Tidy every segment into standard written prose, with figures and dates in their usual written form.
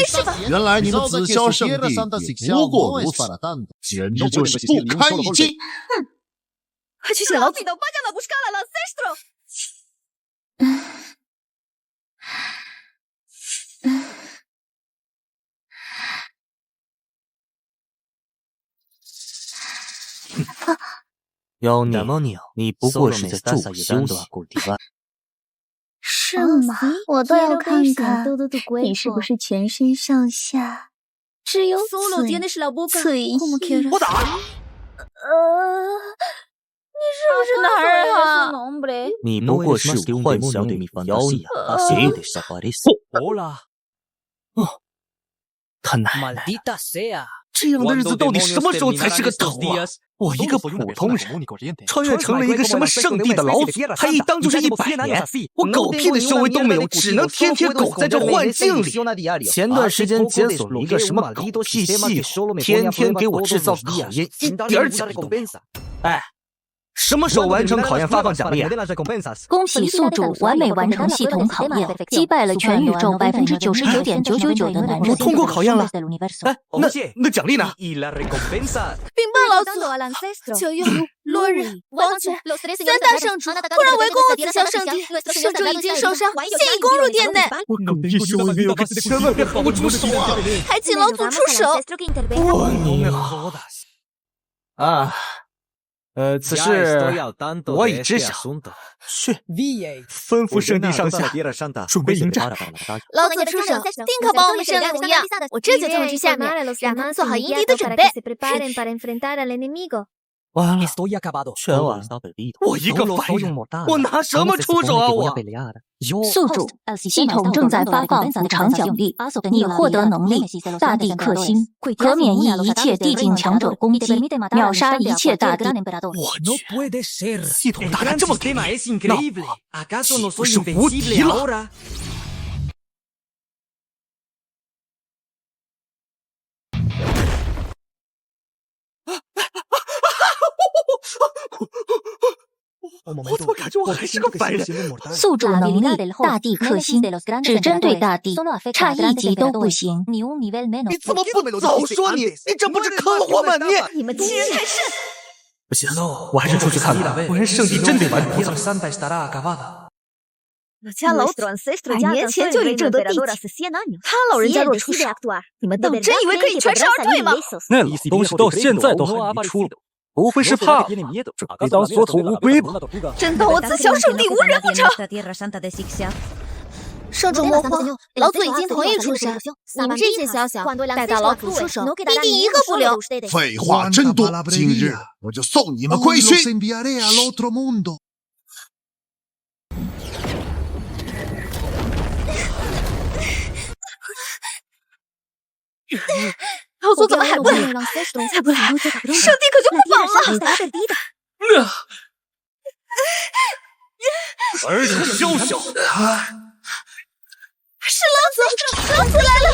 没事吧？原来你们紫霄圣地也不过如此，简直就是不堪一击。快去请老祖！妖孽，你不过是在助我休息。是吗？我倒要看看你是不是全身上下只有嘴硬。我打！你是不是男人啊？你不过是幻想里妖孽。好了。他奶奶！这样的日子到底什么时候才是个头啊？我一个普通人，穿越成了一个什么圣地的老祖，还一当就是100年，我狗屁的修为都没有，只能天天苟在这幻境里。前段时间解锁了一个什么狗屁系统，天天给我制造考验，一点奖励都没有。哎，什么时候完成考验发放奖励啊？恭喜宿主完美完成系统考验，击败了全宇宙99.999%的男人。我通过考验了。哎，那奖励呢？禀报老祖，九幽、落日、王爵3大圣主突然围攻了紫霄圣地，圣主已经受伤，现已攻入殿内。我狗屁修为没有，千万别跑不出手啊！还请老祖出手。你好啊！此事我已知晓。去，吩咐圣地上下准备迎战。老祖出手，定可帮我们胜利无恙。我这就通知下面，让他们做好迎敌的准备。完了，全完了！我一个凡人，我拿什么出手啊？我宿主，系统正在发放补偿奖励，你获得能力大地克星，可免疫一切地境强者攻击，秒杀一切大地。我去，系统打得这么给力，那我岂不是无敌了？我怎么感觉我还是个凡人？宿主能力大地克星，只针对大地，差一级都不行。你怎么不早说你这不是坑我吗？你们欺人太甚！不行，我还是出去看看，不然圣地真得完犊子。我家老祖100年前就已挣得地级，他老人家若出手，你们当真以为可以全身而退吗？那老东西到现在都还没出来，不会是怕准备当缩头乌龟吧？真当我紫霄圣地无人不成？圣主莫慌，老祖已经同意出山。你们这些小小，待到老祖出手，必定一个不留。废话真多，今日我就送你们归去。老祖怎么还不来？再不来，圣地可就不保了。儿子宵小，是老祖来了！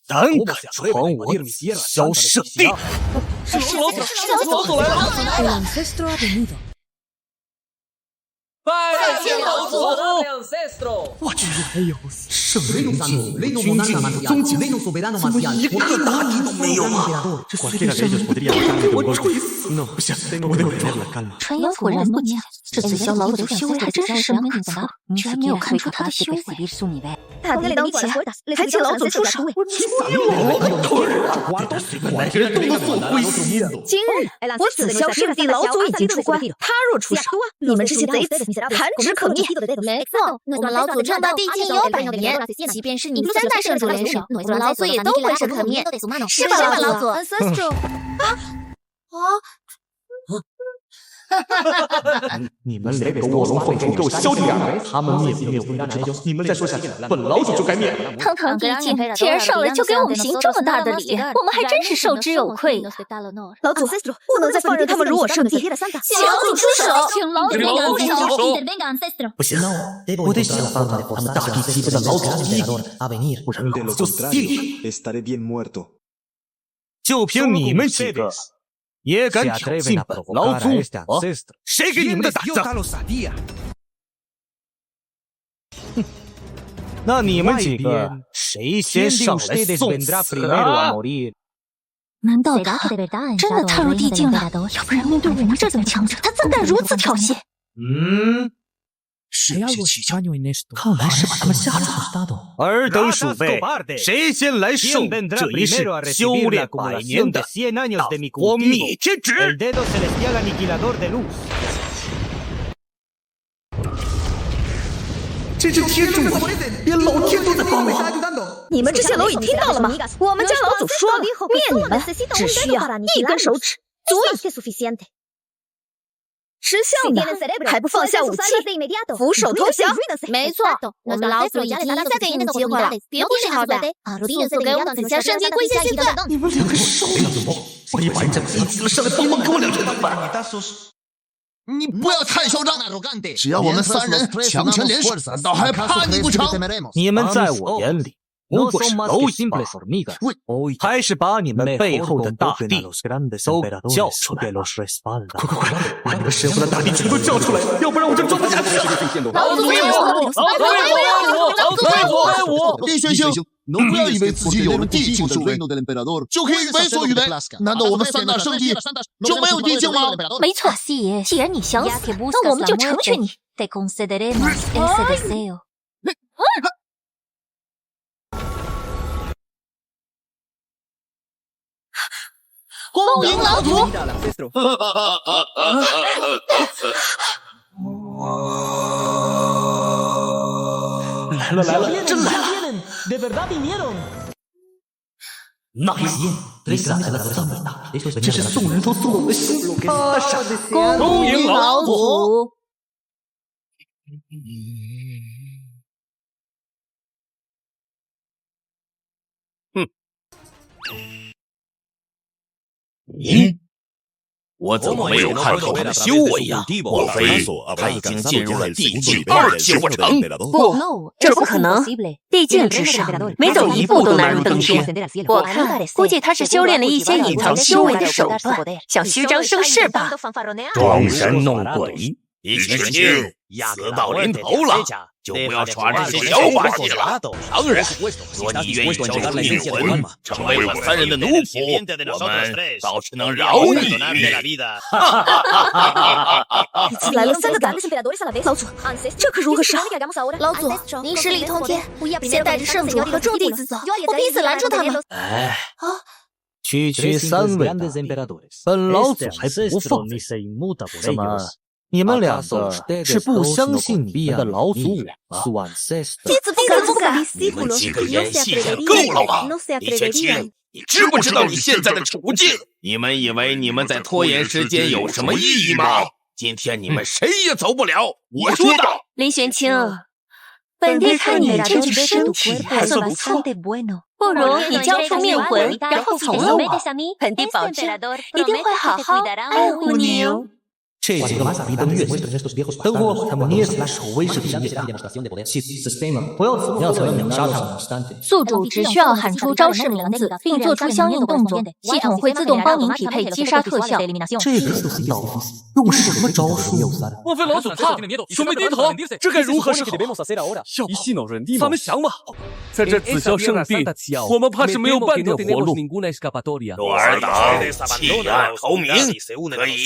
胆敢闯我紫霄圣地！是老祖来了！拜见老祖！我去，圣人境军境宗景，怎么一个大敌都没有啊？这随便我锤死！不行，我得回去了。传言果然不假，这紫霄老祖修为还真是深不可测，居然没有看出他的修为。大敌当前，还请老祖出手。每个人都能做归西。今日我紫霄圣地老祖已经出关，他若出手，你们这些贼子弹指可灭。没错，我们老祖挣到地境有100年，即便是你们3大圣主联手，我们老祖也都会是可灭，是吧，老祖？你们连个卧龙凤雏给我消停点！他们灭不灭我不知道，你们再说下去，本老祖就该灭了。堂堂地境，既然上来就给我们行这么大的礼，我们还真是受之有愧。老祖不能再放任他们辱我圣地，请老祖出手！请老祖出手！不行，我得想办法把他们大地击败的老祖灭了，不然老子就死定了。就凭你们几个！也敢挑衅本老祖我？谁给你们的胆子？那你们几个谁先上来送死啊？难道他真的踏入地境了？要不然面对我们这等强者，他怎敢如此挑衅？是气枪，看来是把他们吓走了。尔等鼠辈，谁先来受这一世修炼100年的大火灭之旨？这是天助我，连老天都在帮我。你们这些蝼蚁听到了吗？我们家老祖说了，灭你们只需要1根手指，足以。识相的，还不放下武器，俯首投降？没错，我们老祖已经再给你们机会了，别不是好的，速速给我们紫霞圣地跪下谢罪！你们两个少来了，我一把人家逼急了，上来帮忙给我2拳怎么办？你不要太嚣张，只要我们3人强权联手，难道还怕你不成？你们在我眼里不过是蝼蚁罢了，还是把你们背后的大帝都叫出来！快，把你们身后的大帝全都叫出来，要不然我就装不下去了！老祖威武！厉轩兄，不要以为自己有了地境之威就可以为所欲为。难道我们3大圣地就没有地境吗？没错，既然你想死，那我们就成全你。恭迎老祖！来了，真来了！那一夜，来了这么大，这是送人头送我们心啊！恭迎老祖！我怎么没有看到他的修为呀？莫非他已经进入了地境2级火城？不，这不可能。地境之上，每走一步都难如登天。我看，估计他是修炼了一些隐藏修为的手段，想虚张声势吧。装神弄鬼，李玄清，死到临头了，就不要耍这些小把戏了。当然，若你愿意交出灵魂，成为我3人的奴仆，我们倒是能饶你一命。已经来了3个胆，老祖，这可如何是好？老祖，您实力通天，先带着圣主和众弟子走，我彼此拦住他们。区3位大帝，本老祖还不放。怎么？你们2个是不相信你们的老祖我吗？弟子不敢。你们几个演戏演够了吗？李玄清，你知不知道你现在的处境？你们以为你们在拖延时间有什么意义吗？今天你们谁也走不了！我说道。林玄清，本帝看你这具身体还算不错，不如你交出命魂，然后从了我，本帝保证一定会好好爱护你哦。这几个马比登月等会他们捏死守卫士的野大，不要怎么样才能秒杀他们？宿主只需要喊出招式名字，并做出相应动作，系统会自动帮您匹配击杀特效。这个老子用什么招数？莫非老祖怕了，准备低头？这该如何是好？咱们想吧，在这紫霄圣地，我们怕是没有半条活路。若尔等弃暗投明，可以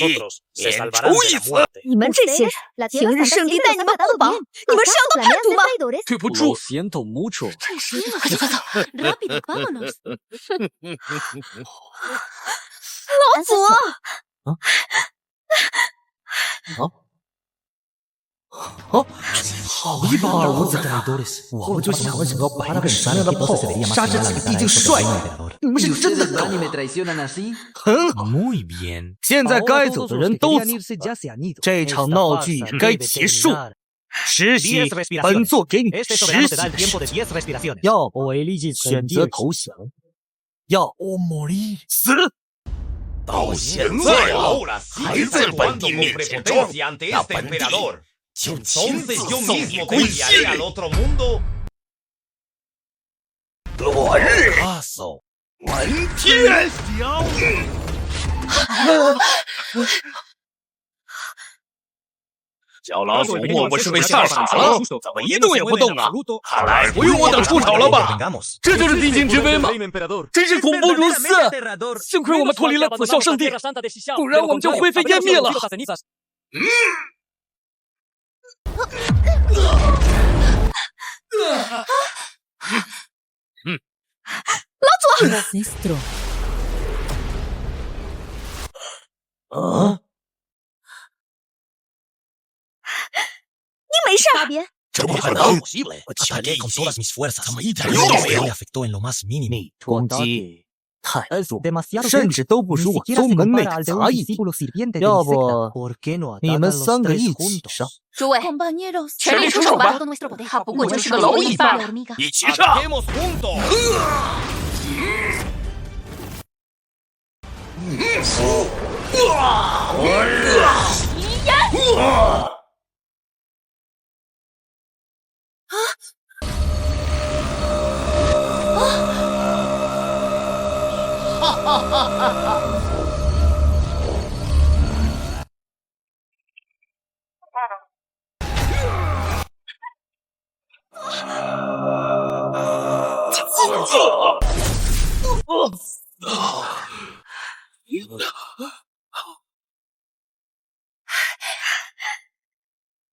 免除一死。你们这些人，平日圣地待你们不薄，你们是要当叛徒吗？对不住，老祖。好一帮二五子，我就想要把那个闪亮的炮杀这几个地境帅，你们是真的够了。很好，现在该走的人都走了，这场闹剧也该结束。实习，本座给你实习的事，要不选择投降，要死。到现在了，还在本帝面前装，那本帝就亲自送你归西。落日文天，小老祖莫不是被吓傻了？怎么一动也不动啊？看来不用我等出手了吧？这就是地境之威吗？真是恐怖如斯！幸亏我们脱离了紫霄圣地，不然我们就灰飞烟灭了。老祖，你没事？这不可能！怎么一点用都没有？你攻击太弱，甚至都不如我宗门内的杂役。要不你们3个一起上？诸位，全力出手吧！他不过就是个蝼蚁罢了。一起上！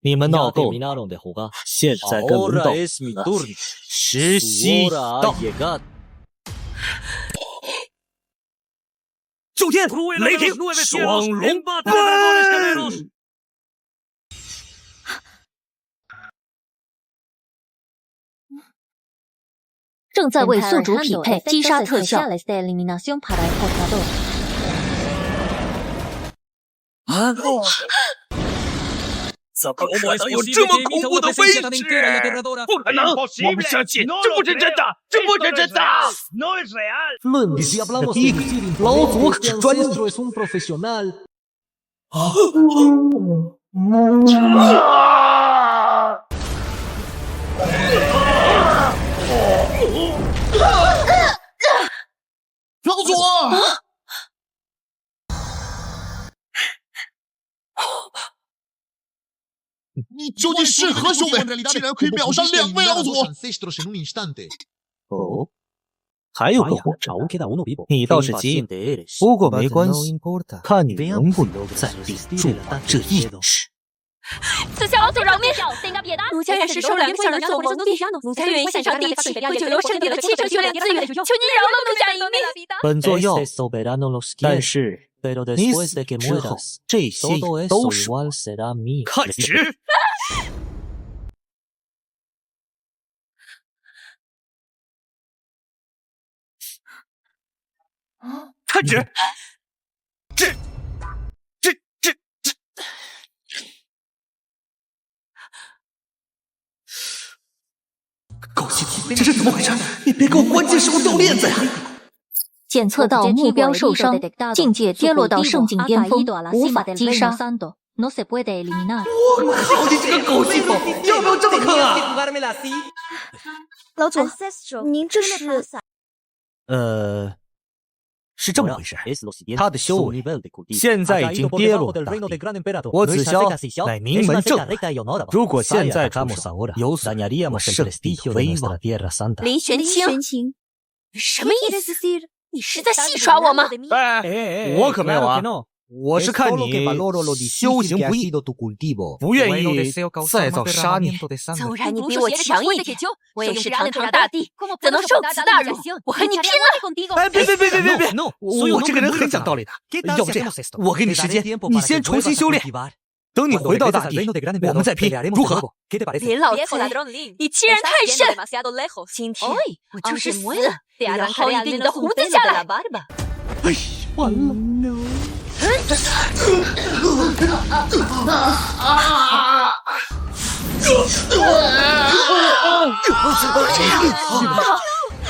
你们闹够了，现在该轮到石溪道。九天雷霆双龙奔！正在为宿主匹配击杀特效。怎么可能有这么恐怖的威势？不可能！我不相信，这不是真的，这不是真的！论比的第一个，老祖可是专业。老祖！你究竟是何兄弟？竟然可以秒杀2位老祖！哦，还有个火招，你倒是急，不过没关系，看你能不能再顶住我这一指。此下老祖饶命！奴家也是收2个小人做皇帝，奴家愿意献上地契，为九流圣地的7成修炼资源，求您饶了奴家一命。本座要，但是你死之后，这些也都是我。看直！看直！狗屁！这是怎么回事？你别给我关键时候掉链子呀！检测到目标受伤，境界跌落到圣境巅峰，无法击杀。我靠，你这个狗屁狗，要不要这么坑啊？老祖，您这是？是这么回事。他的修为现在已经跌落大地，我紫霄乃名门正派，如果现在出手，有损我圣地威望。林玄清，什么意思？你是在戏耍我吗？我可没有啊！我是看你修行不易，不愿意再造杀孽。纵然你比我强一点，我也是堂堂大帝，怎能受此大辱？我和你拼了！哎，别！我这个人很讲道理的。要不这样，我给你时间，你先重新修炼，等你回到大地，我们再拼，如何？林老子，你欺人太甚！今天我就是死，也要薅一根你的胡子下来！哎，完了！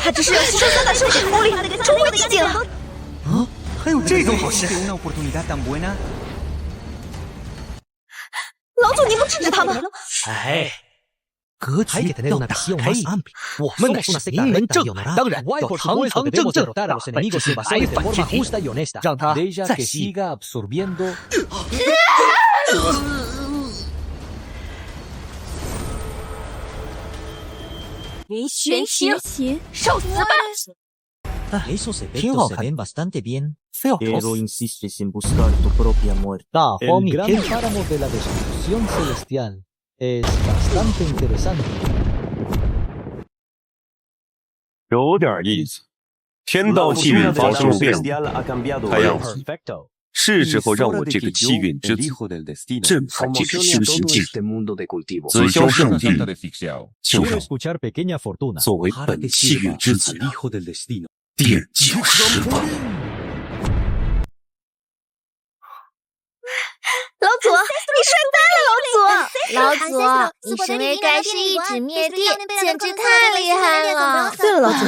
他只是要吸收3大圣境功力，重回地境。啊，还有这种好事！老祖，您不制止他吗？哎，格局要打开一点。我们乃是名门正派，当然要堂堂正正打败这些白粉之敌，让他再吸。寻情，受死吧！ Esos 挺好 efectos se 看 ven bastante bien. Pero insistes en buscar tu propia muerte. 大荒密 El 天 gran páramo de la destrucción celestial es bastante interesante. 有点意思。天道气运发生了变化，看样子是时候让我这个气运之子震撼这个修行境。紫霄圣地就让 Escuchar pequeña fortuna. 作为本气运之子的奠基石吧。老祖，你帅呆了，老祖！老祖，你神威盖世一指灭地，简直太厉害了！对了，老祖，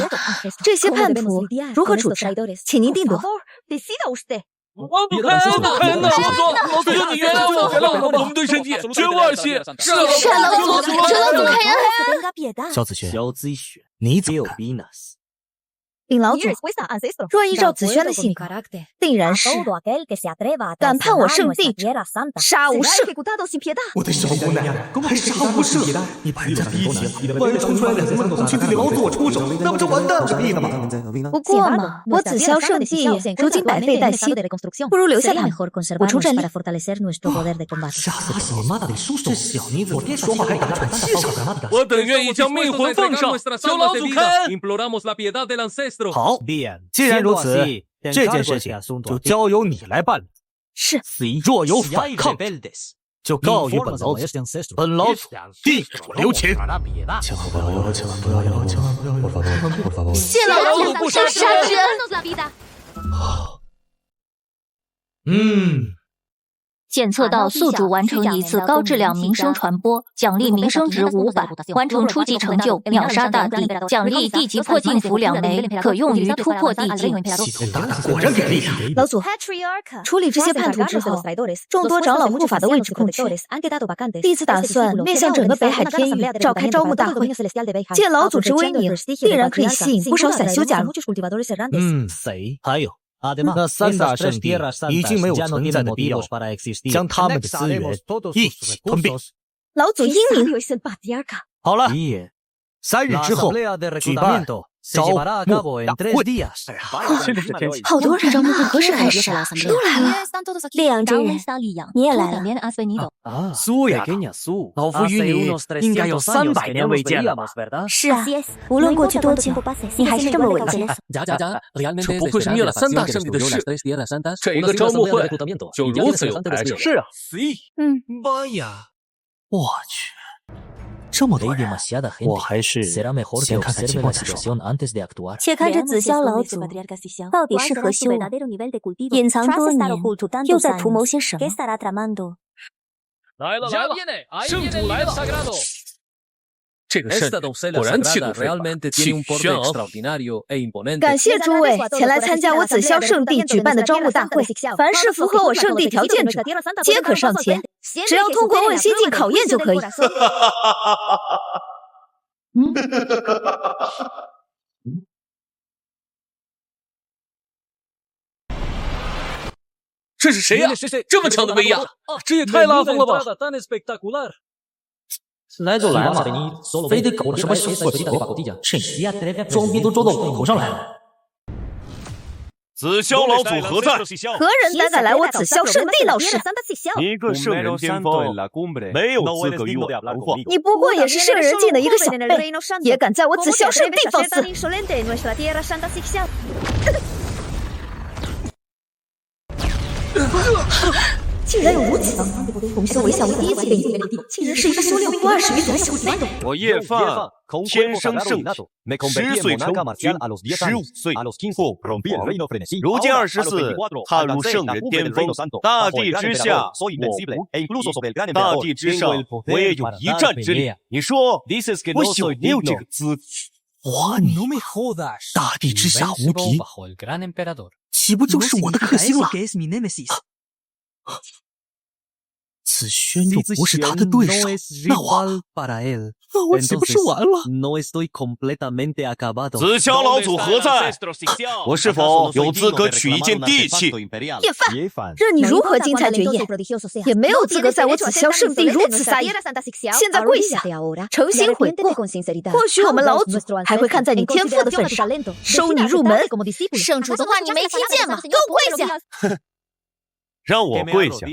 这些叛徒如何处置？请您定夺。我不开了，老祖，求你原谅我，我们对神帝绝无二心。是老祖，求老祖开恩！萧子轩，你怎么看？禀老祖，若依照子轩的性格，定然是敢叛我圣地者，杀无赦。我的小姑娘，还杀无赦！你把人家逼急了，万一冲出来两个猛去对老祖我出手，那不就完蛋了吗？不过嘛，我紫霄圣地如今百废待兴，不如留下他们，补充战力。吓死你妈的！这小妮子，别说话还敢喘气上。我等愿意将命魂奉上，求老祖开恩。 好，既然如此，这件事情就交由你来办理。是，若有反抗，就告与本老祖，本老祖定可留情。千万不要有，千万不要有，千万不要有！谢老祖，这杀人！检测到宿主完成一次高质量名声传播，奖励名声值500；完成初级成就秒杀大帝，奖励地级破镜符2枚，可用于突破地境。果然给力呀！老祖，处理这些叛徒之后，众多长老护法的位置空缺，弟子打算面向整个北海天域召开招募大会。借老祖之威名，必然可以吸引不少散修加入。还有。 那3大圣地已经没有存在的必要，将他们的资源一起吞并。老祖英明。好了，3日之后举办招募大会。好多人，招募会何时开始？都来了。烈阳真人，你也来了。苏呀，老夫与你应该有300年未见了吧？是啊，无论过去多久，你还是这么稳健。这不愧是灭了3大圣地的事，这一个招募会就如此有排场。是啊，妈呀，我去！ 这么多人，我还是先看看情况再说。且看这紫霄老祖到底是何修为，隐藏多年，又在图谋些什么？来了，圣主来了！这个圣果然气度非凡，气宇轩昂。感谢诸位前来参加我紫霄圣地举办的招募大会，凡是符合我圣地条件者，皆可上前，只要通过问心境考验就可以。这是谁呀？这么强的威压，这也太拉风了吧！ 来就来嘛，非得搞什么小破球？这装逼都装到我头上来了。紫霄老祖何在？何人胆敢来我紫霄圣地闹事？一个圣人巅峰，没有资格与我谈话。你不过也是圣人境的一个小辈，也敢在我紫霄圣地放肆！竟然有如此能力！同修为下我第一次被你，竟然是一个修炼不20余年的小子。我叶范天生圣体，10岁成君，15岁破破，如今24，踏入圣人巅峰。大地之下，我无；大地之上，我也有一战之力。你说我有没有这个资格？哇你！大地之下无敌，岂不就是我的克星了？子轩又不是他的对手，那我岂不是完了？紫霄老祖何在？我是否有资格取一件地契？叶范，任你如何精彩绝艳，也没有资格在我紫霄圣地如此撒野。现在跪下，诚心悔过，或许我们老祖还会看在你天赋的份上，收你入门。圣主的话你没听见吗？给我跪下！让我跪下，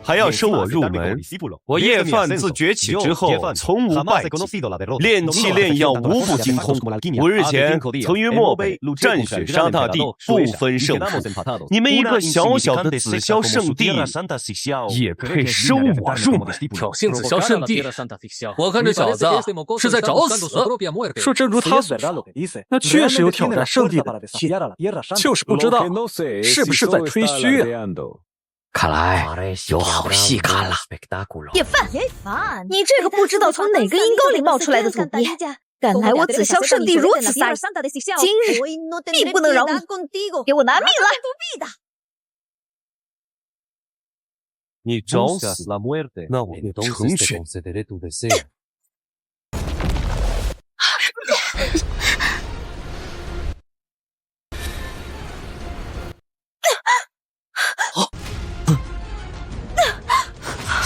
还要收我入门？我叶范自崛起之后，从无败绩，炼气炼药无不精通。5日前曾于漠北战雪杀大地，不分胜负。你们一个小小的紫霄圣地，也配收我入门？挑衅紫霄圣地，我看这小子是在找死。说真如他所说，那确实有挑战圣地的底气，就是不知道是不是在吹嘘啊？看来有好戏看了。叶范，你这个不知道从哪个阴沟里冒出来的土鳖，敢来我紫霄圣地如此撒野，今日必不能饶你，给我拿命来！你找死，那我成全。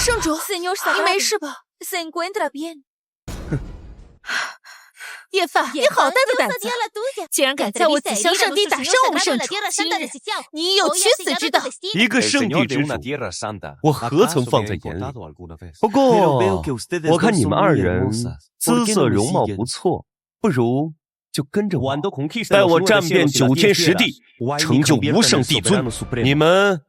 圣主，你没事吧？叶范，你好大的胆子，竟然敢在我紫霄圣地打伤我们圣主！今日你有取死之道！一个圣地之主，我何曾放在眼里？不过，我看你们二人姿色容貌不错，不如就跟着我，带我战遍9天10地，成就无上帝尊。你们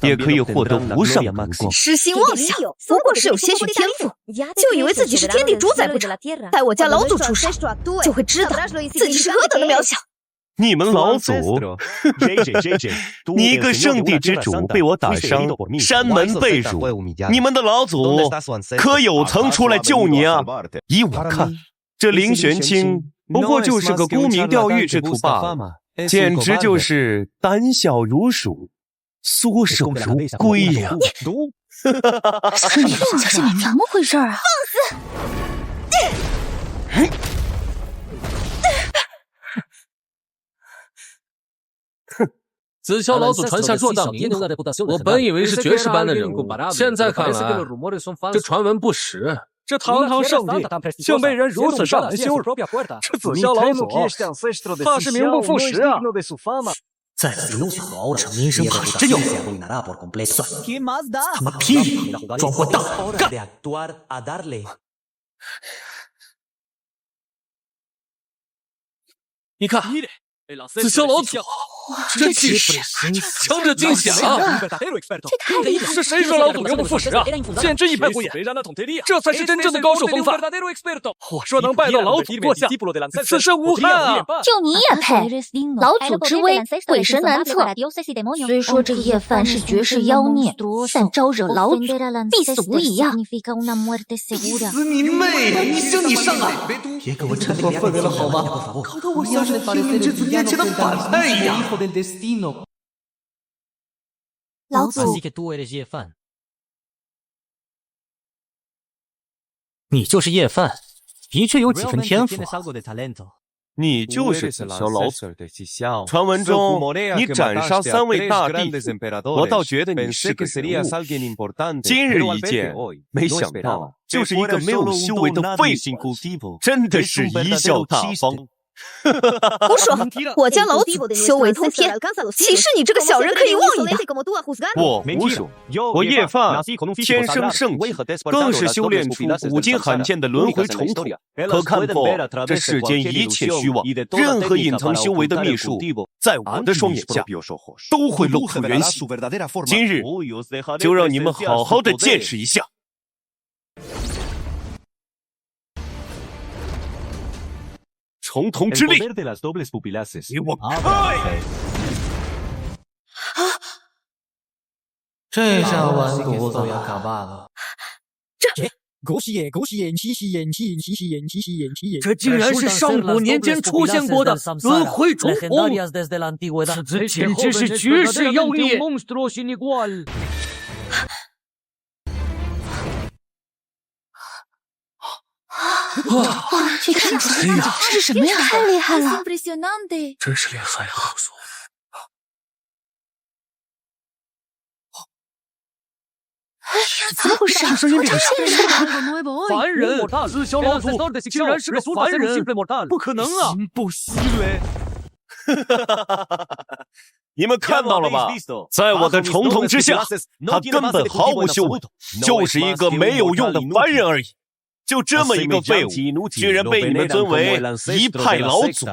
也可以获得无上荣光。痴心妄想，不过是有些许天赋，就以为自己是天地主宰不成？待我家老祖出手，就会知道自己是何等的渺小。你们老祖，你一个圣地之主被我打伤，山门被辱，你们的老祖可有曾出来救你啊？依我看，这林玄清不过就是个沽名钓誉之徒罢了，简直就是胆小如鼠，缩手如龟呀！小心点，小心点，怎么回事啊？放肆！紫霄老祖传下若荡名，我本以为是绝世般的人物，现在看来，这传闻不实。这堂堂圣地竟被人如此上门羞辱，这紫霄老祖怕是名不副实啊！在此有所这名声怕是真有算他妈屁装混蛋干！你看，紫霄老祖这气势，强者惊险啊！是谁说老祖名不副实啊？简直一派胡言！这才是真正的高手风范。我说能拜到老祖座下，此生无憾啊！就你也配？老祖之威，鬼神难测。虽说这叶范是绝世妖孽，但招惹老祖，必死无疑呀！死你妹！你行你上啊！别给我衬托氛围了好吗？搞得我像是天命之子面前的反派一样。老祖，你就是叶范，的确有几分天赋。你就是紫霄老祖。传闻中你斩杀3位大帝，我倒觉得你是个人物。今日一见，没想到就是一个没有修为的废物，真的是贻笑大方。胡说！我家老祖修为通天，岂是你这个小人可以妄议的？我胡说！我叶范天生圣体，更是修炼出古今罕见的轮回重土。可看破这世间一切虚妄，任何隐藏修为的秘术，在我的双眼下都会露出原形。今日就让你们好好的见识一下。重瞳之力，给我开！这下完犊子呀，卡巴了！这竟然是上古年间出现过的轮回重瞳，此简直是绝世妖孽！去看看，这是什么呀？太厉害了！真是厉害啊！怎么回事？声音变了！凡人，自小老祖竟然是个凡人，不可能啊！你们看到了吧？在我的重统之下，他根本毫无修为，就是一个没有用的凡人而已。就这么一个废物，居然被你们尊为一派老祖，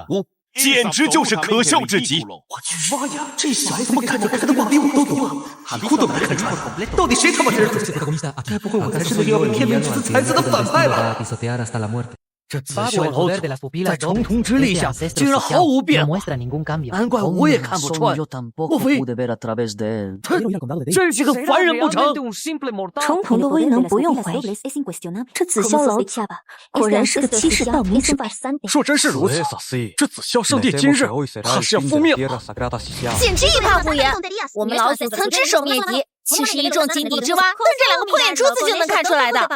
简直就是可笑至极！我去妈呀，这小孩怎么看着他的话比我都多？一哭都没看出来，到底谁他妈是？该不会我才是那个要被天命之子踩死的反派吧？这紫霄老祖在重统之力下竟然毫无变化，难怪我也看不穿。莫非他真是个凡人不成？重统的威能不用怀疑，这紫霄老祖果然是个欺世盗名之辈。若真是如此，这紫霄圣地今日怕是要覆灭了。简直一派胡言！我们老祖曾只手灭敌，岂是一众井底之蛙瞪这两个破眼珠子就能看出来的？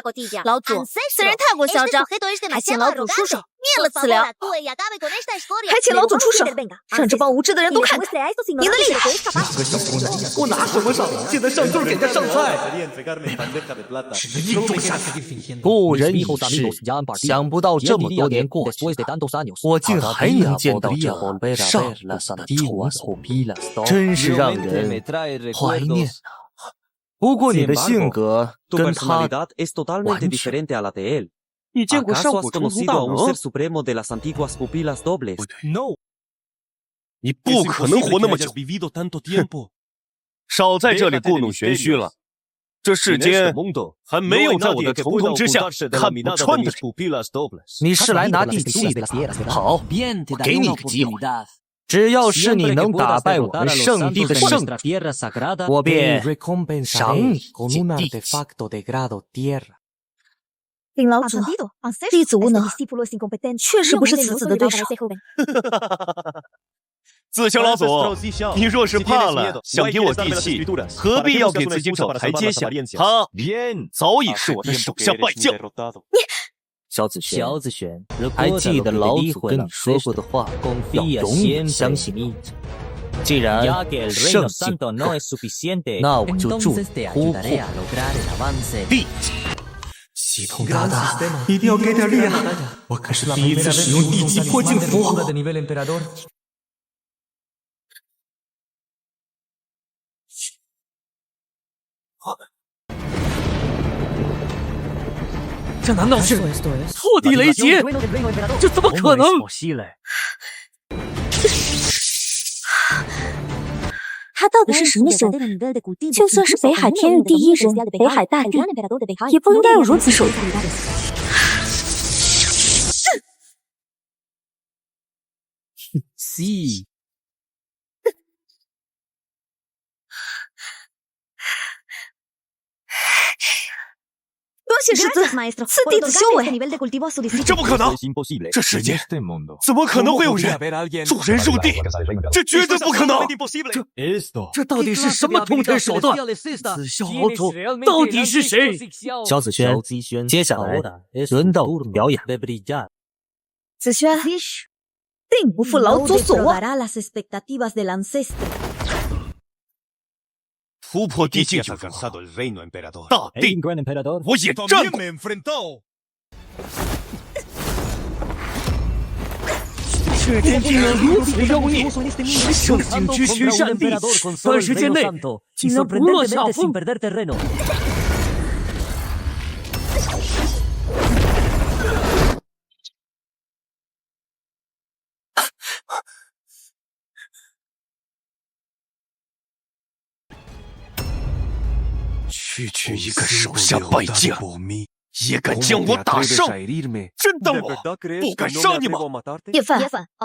老祖此人太过嚣张，还请老祖出手灭了此僚，还请老祖出手，让这帮无知的人都看看您的厉害！我拿什么上？现在上就是给他上菜，只能硬种下去。故人已逝，想不到这么多年过去，我竟还能见到这上古的传真是让人怀念啊！不过你的性格跟他完全。你见过上古重统大能？你不可能活那么久。少在这里故弄玄虚了。这世间还没有在我的重统之下看不穿的人。你是来拿地契的？好，我给你个机会。只要是你能打败我们圣地的圣人，我便赏你几地契。禀老祖，弟子无能，确实不是此子的对手。紫霄老祖，你若是怕了，想给我地契，何必要给自己找台阶下？他早已是我的手下败将。小子轩，还记得老祖跟你说过的话，要永远相信你。既然圣境不够，那我就祝你突破地级。系统大大，一定要给点力啊！我可是第一次使用地级破镜符。这难道是破地雷劫？这怎么可能？他到底是什么手段？就算是北海天域第一人，北海大帝，也不应该有如此手段。多谢师尊赐弟子修为。这不可能！这世间怎么可能会有人助人入地？这绝对不可能！这到底是什么通天手段？紫霄老祖到底是谁？小紫轩，接下来轮到你表演。紫轩，定不负老祖所望。突破地境就如何？大帝，我也战过。这天竟然如此妖孽！圣境区区善地，短时间内竟然不落下风。区一个手下败将，也敢将我打胜？真当我不敢杀你吗？叶范，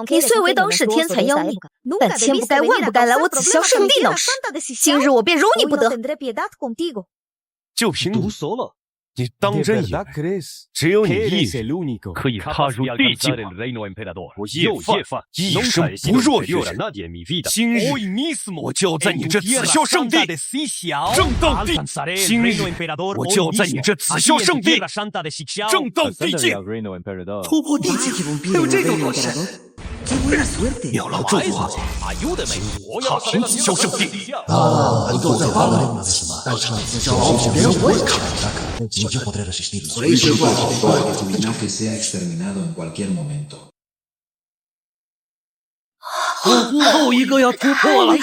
你虽为当世天才妖孽，但千不该万不该来我紫霄圣地闹事。今日我便容你不得。就凭你你当真以为只有你一人可以踏入地境吗？我叶范一生不弱于人，今日我就要在你这紫霄圣地正道地，今日我就要在你这紫霄圣地正道地界，突破地境，还有这种好事！有劳祝福，踏平紫霄圣地。很多在巴黎带上紫霄老祖，别人不会看的。随时怪好怪。后一个要突破了！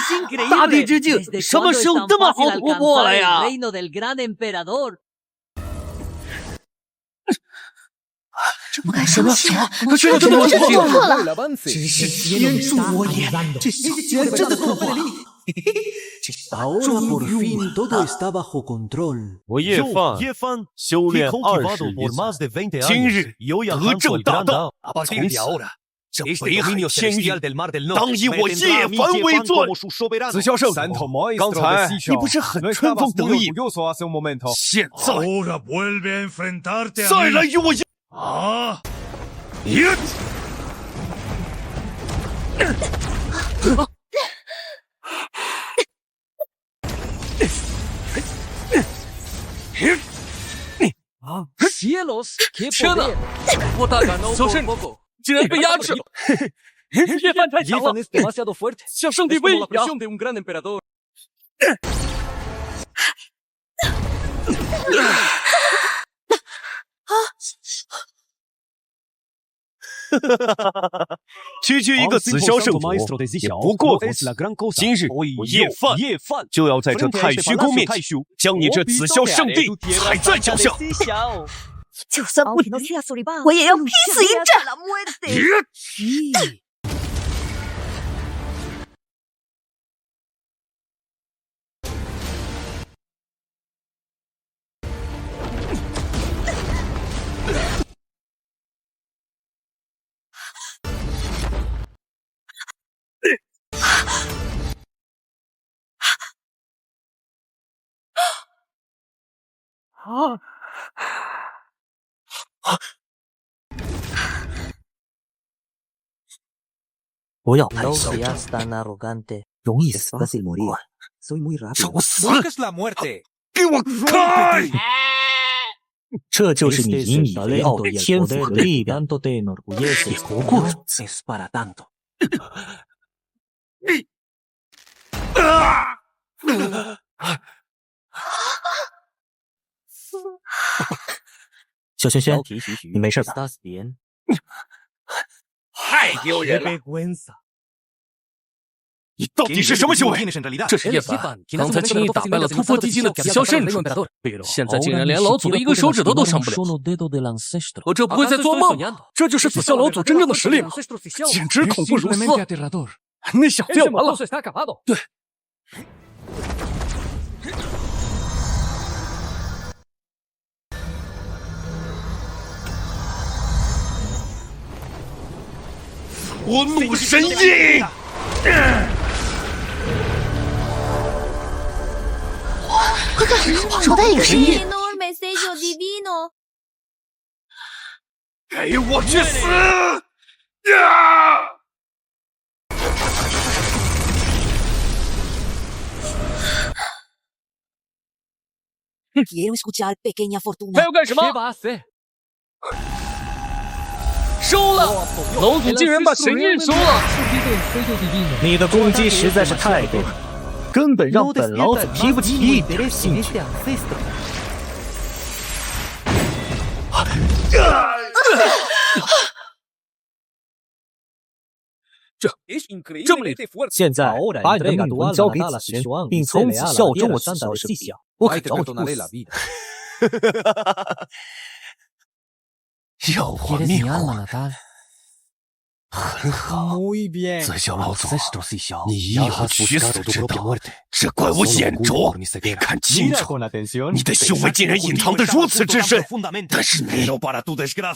大地之境，什么时候这么好突破了呀？这不该什么情况？他居然这么突破了！真是天助我也！这小姐真的突破了！我叶范修炼20余载，今日得正大道，从此这北海天域当以我叶凡为尊。紫霄圣主，刚才你不是很春风得意？现在再来与我一啊！天哪！我大感到小圣竟然被压制了！叶范太强了，像圣地威一样。区区一个紫霄圣主也不过如此。今日我叶范就要在这太虚宫面前，将你这紫霄圣地踩在脚下。就算不能，我也要拼死一战！不要太嚣张，容易死。找死！给我开！这就是你引以为傲的天赋和力量，也不过如此。小轩轩，你没事吧？太丢人了！你到底是什么修为？这是叶凡，刚才轻易打败了突破地境的紫霄圣主，现在竟然连老祖的一个手指头都伤不了。我这不会在做梦？这就是紫霄老祖真正的实力吗？简直恐怖如斯！那小子要完了！对。我怒神印！快看，手带一个神印！给我去死！呀！还要干什么？收了！老祖竟然把神印收了！你的攻击实在是太多了，根本让本老祖提不起一点兴趣。这么厉害！现在把你的命魂交给子轩，并从此效忠我紫霄圣地，我可饶你不死。要我命魂，很好。紫霄老祖，你一有取死之道，只怪我眼拙，没看清楚。你的修为竟然隐藏得如此之深，但是你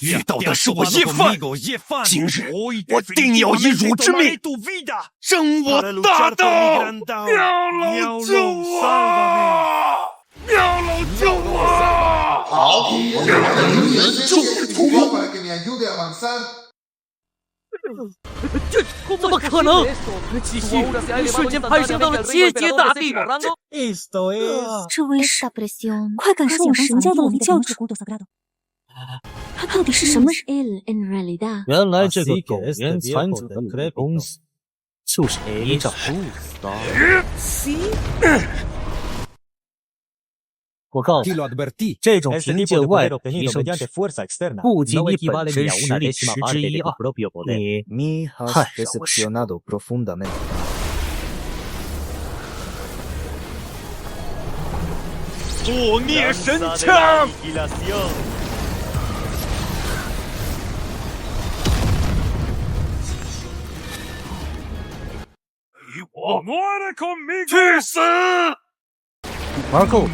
遇到的是我叶范，今日我定要以汝之命争我大道！妙老救我！妙老救我！好，我让你们众人突破。这怎么可能？机器一瞬间攀升到了阶阶大帝。这位是快赶上我神教的王教主，他到底是什么人？原来这个苟延残喘的女公子就是嫡长。我告诉你，这种凭借外部提升不及你本身实力1/10，你太让我失望。作孽神枪！我去死！玩够了。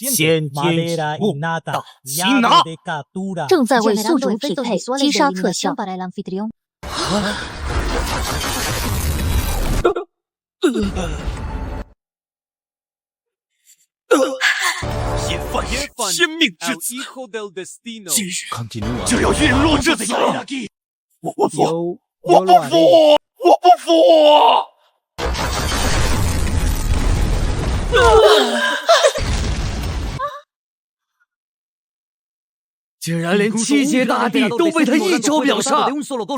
先天体悟到擒拿，正在为宿主匹配击杀特效。先命之子，今日就要陨落这次！我不服！我不服！我不服！竟然连7阶大帝都被他一招秒杀！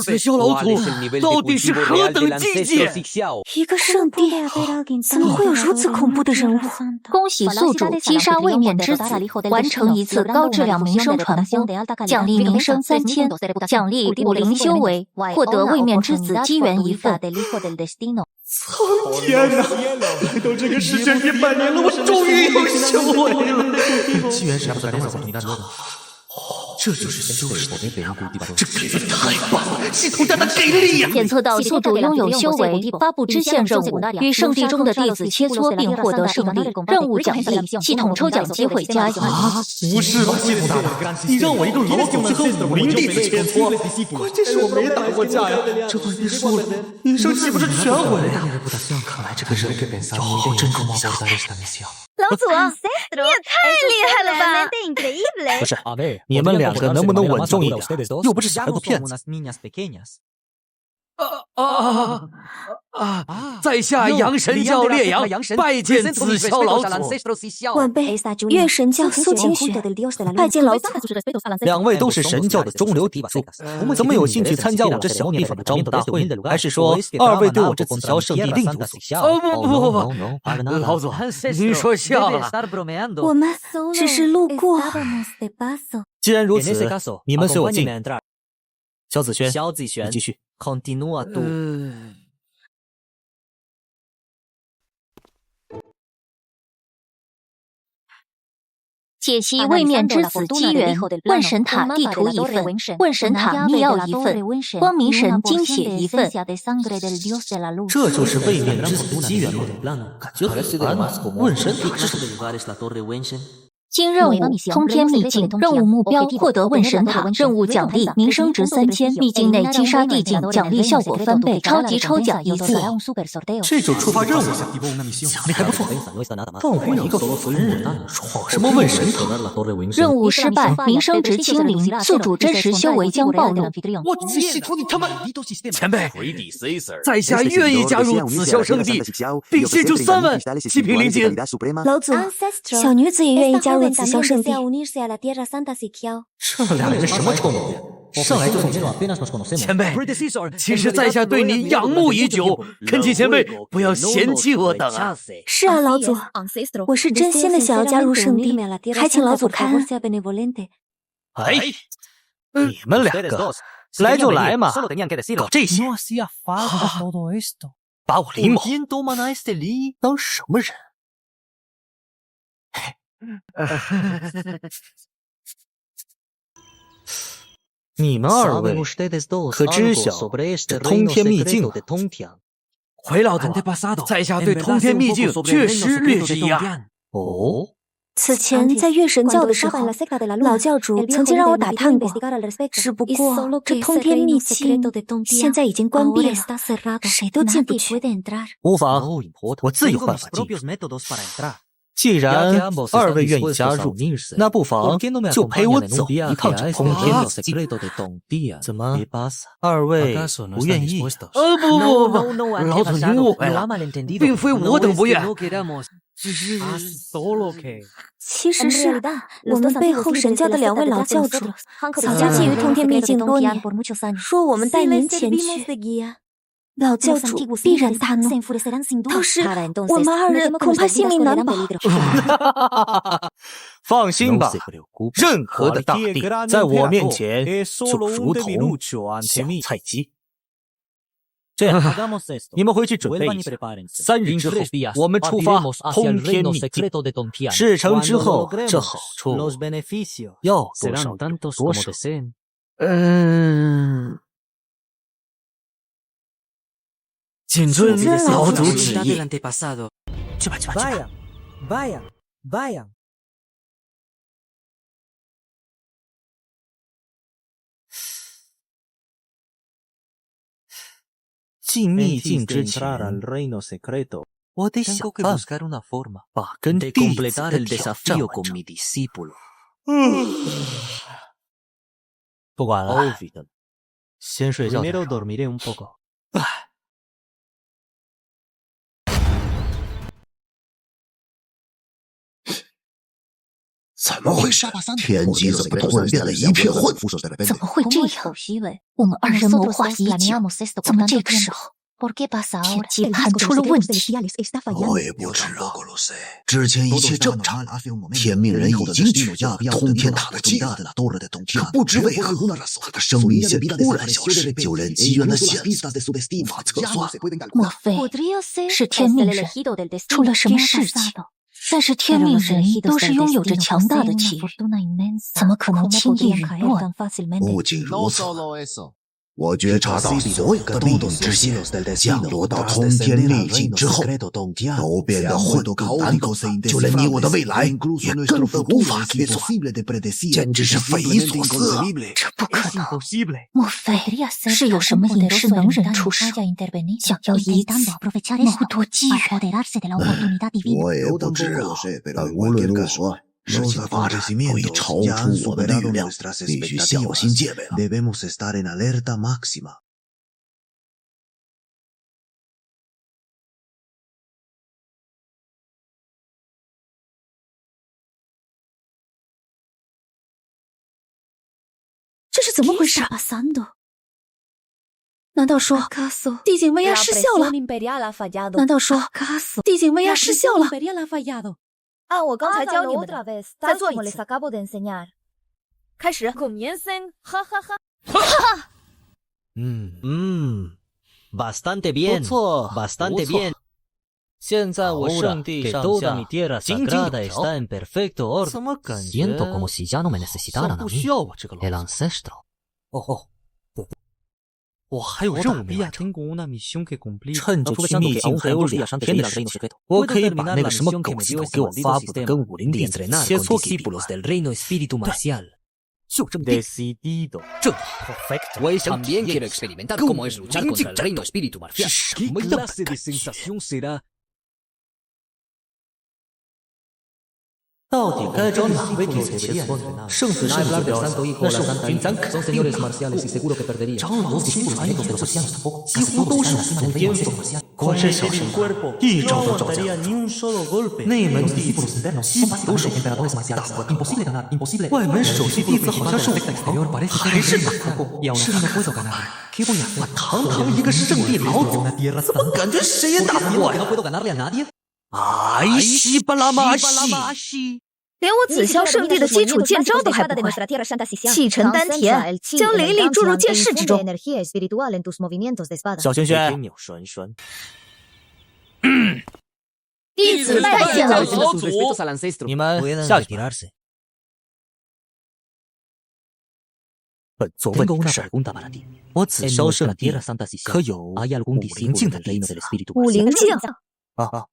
此萧老祖到底是何等境界？一个圣地，怎么会有如此恐怖的人物？恭喜宿主击杀位面之子，完成一次高质量名声传播，奖励名声3000，奖励50修为，获得位面之子机缘一份。天哪！来到这个世界100年了，我终于有修为了。机缘是不在等我走你的路。这就是修为，这给力太棒了！系统真的给力呀！检测到宿主拥有修为，发布支线任务，与圣地中的弟子切磋并获得胜利。任务奖励：系统抽奖机会加1。不是吧，系统大大，你让我一个老祖师和武林弟子切磋，关键是我没打过架呀！这万一输了，名声岂不是全毁了呀？看来这个任务要好好珍重一下。老祖，你也太厉害了吧！不是，你们2个能不能稳重一点？又不是小个骗子。在下阳神教烈阳，拜见紫霄老祖。晚辈月神教苏清雪，拜见老祖。2位都是神教的中流砥柱，怎么有兴趣参加我这小地方的招募大会？还是说2位对我这紫霄圣地另有所想？不，老祖，您说笑了。我们只是路过。既然如此，你们随我进。小紫萱，你继续。解析位面之子机缘，问神塔地图1份，问神塔秘钥1份，光明神精血1份。这就是位面之子的机缘吗？感觉很难。问神塔是什么？新任务：通天秘境，任务目标获得问神塔，任务奖励名声值3000，秘境内击杀地境，奖励效果翻倍，超级抽奖1次。这就触发任务奖励还不错。但我一个凡人闯什么问神塔？任务失败，名声值清零，宿主真实修为将暴露。我这系统你他妈！前辈，在下愿意加入紫霄圣地，并献出3万7瓶灵晶。老祖，小女子也愿意加入紫霄圣地。这2人什么臭毛病？上来就送前辈，其实在下对你仰慕已久，恳请前辈不要嫌弃我等啊！是啊，老祖，我是真心的想要加入圣地，还请老祖开恩。哎，你们2个来就来嘛，搞这些，把我狸猫当什么人？你们2位可知晓这通天秘境？回老祖，在下对通天秘境确实略知一二。哦，此前在月神教的时候，老教主曾经让我打探过，只不过这通天秘境现在已经关闭了，谁都进不去。无妨，我自有办法进。既然二位愿意加入，那不妨就陪我走一趟这通天秘境。怎么，二位不愿意？不，老总您误会了，并非我等不愿。其实是我们背后沈家的2位老教主，早就觊觎通天秘境多年，说我们带您前去。老教主必然大怒，到时我们2人恐怕性命难保。放心吧，任何的大地在我面前就如同小菜鸡。这样，你们回去准备一下，3日之后我们出发通天秘境。事成之后，这好处要多少多少。谨遵老祖旨意。去吧。进秘境之前，我得想办法把跟弟子的挑战完成。不管了，先睡觉。怎么回事？天机怎么突然变得一片混？怎么会这样？我们2人谋划已久，怎么这个时候天机盘出了问题？我也不知道。之前一切正常，天命人已经取下通天塔的记录，可不知为何他的生命线突然消失，就连机缘的线索无法测算。莫非是天命人出了什么事情？但是天命人都是拥有着强大的气运，怎么可能轻易陨落呢？不仅如此，我觉察到所有的秘密之线降落到通天秘境之后，都变得混沌难懂，就连你我的未来也根本无法推算，简直是匪夷所思。这不可能！莫非是有什么隐士能人出手，想要以此谋夺机缘？我也不知啊，但无论如何，事情的发展会超出我们的预料，必须小心戒备了。这是怎么回事？难道说地景威压失效了？难道说地景威压失效了？按我刚才教你们的，再做一次。开始。bastante bien， 不错， bastante bien。现在我圣地上下井井有条，怎么感觉不需要我这个老子？哦，我还有任务没完成。趁着去秘境还有2天的时间，我可以把那个什么狗子给我发布的跟武林弟子切磋给你们看。就这么地，正好。我也想体验一下跟武林境战斗是什么样的感觉。到底该找哪位弟子切磋呢？胜子是你的表示，那是我军咱肯定的。长老亲传的不像，几乎都是我们的巅峰。果真小神，一招都招架。内门弟子基本都是大火，外门首席弟子好像是我，还是难过。是我堂堂一个圣地老祖，怎么感觉谁也打不过呀？哎西巴拉玛西！连我紫霄圣地的基础剑招都还不会，气沉丹田，将灵力注入剑势之中。小轩轩，弟子拜见老祖。你们下去。本座问你个事儿，我紫霄圣地可有武灵境的弟子？武灵境？啊。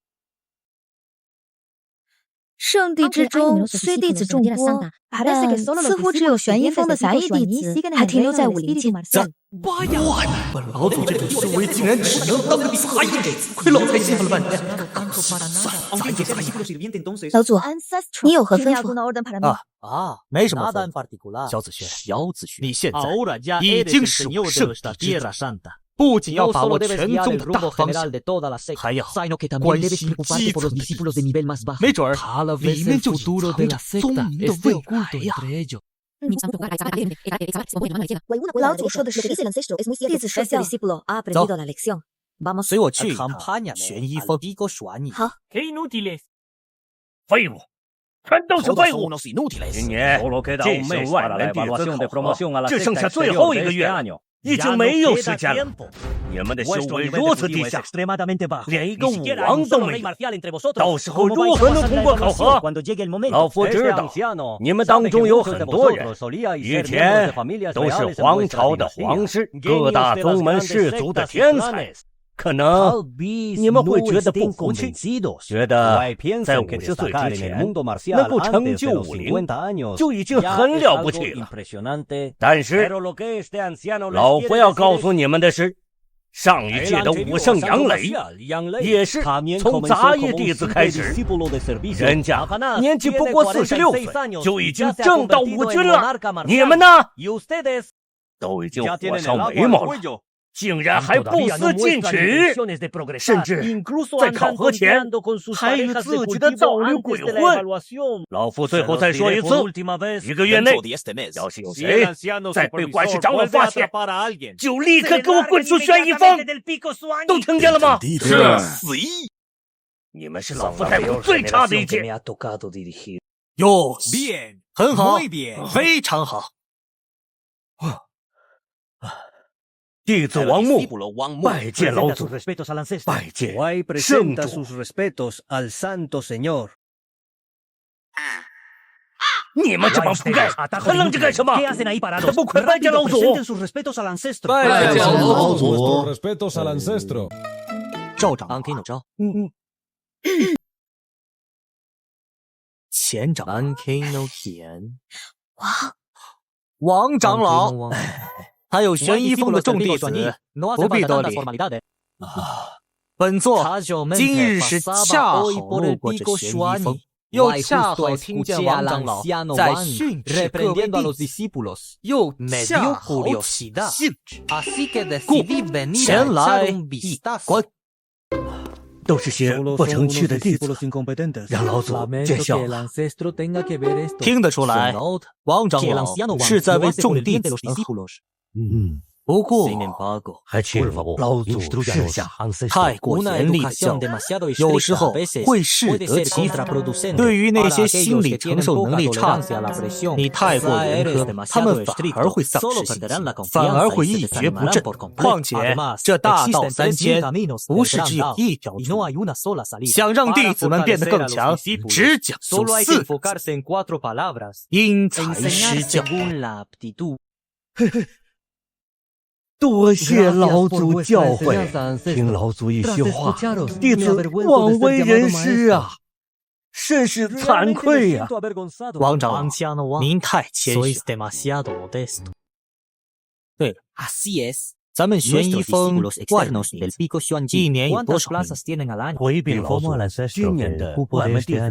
圣地之中虽弟子众多，但似乎只有玄一峰的杂役弟子还停留在武林境。妈呀！本老祖这种修为竟然只能当个杂役，亏老才兴奋了半天。老祖，你有何吩咐？没什么吩咐。萧子轩，你现在已经是我圣地之主，不仅要把握全宗的大方向，还要关心基层的利益，没准儿里面就隐藏着宗门的未来呀。老祖说的是，弟子说教。走，随我去一趟玄一峰。好。废物，全都是废物！今年晋升外门弟子考核只剩下最后1个月，已经没有时间了。你们的修为如此低下，连一个武王都没有，到时候如何能通过考核？老夫知道，你们当中有很多人以前都是皇朝的皇室、各大宗门氏族的天才。可能你们会觉得不服气，觉得在50岁之前能够成就武林就已经很了不起了。但是老夫要告诉你们的是，上一届的武圣杨磊也是从杂役弟子开始，人家年纪不过46岁就已经正到武军了，你们呢都已经火烧眉毛了，竟然还不思进取，甚至在考核前还与自己的造灵鬼混。老夫最后再说一次，1个月内要是有谁再被怪事长老发现，就立刻给我滚出玄一峰，都听见了吗？是。死一！你们是老夫带过最差的一届。哟，很好，非常好。弟子王木拜见老祖，拜见圣主。你们这帮仆丐还愣着干什么？还不快拜见老祖！拜见老祖。赵长老，前长老，王长老。还有玄一峰的众弟子，不必多礼。本座今日是恰好路过这玄一峰，又恰好听见王长老在训斥各位弟子，又恰好起兴致，故前来一观。都是些不成器的弟子，让老祖见笑了。听得出来，王长老是在为众弟子而活。不过还请老祖示下，太过严厉的教导，有时候会适得其反。对于那些心理承受能力差的，你太过严苛，他们反而会丧失信心，反而会一蹶不振。况且这大道三千，不是只有一条路。想让弟子们变得更强，只讲究4个字：因材施教。多谢老祖教诲，听老祖一席话，弟子枉为人师啊，甚是惭愧呀。王长老，您太谦虚了。对了，咱们玄一峰外门1年有多少名？回禀老祖，今年的外门弟子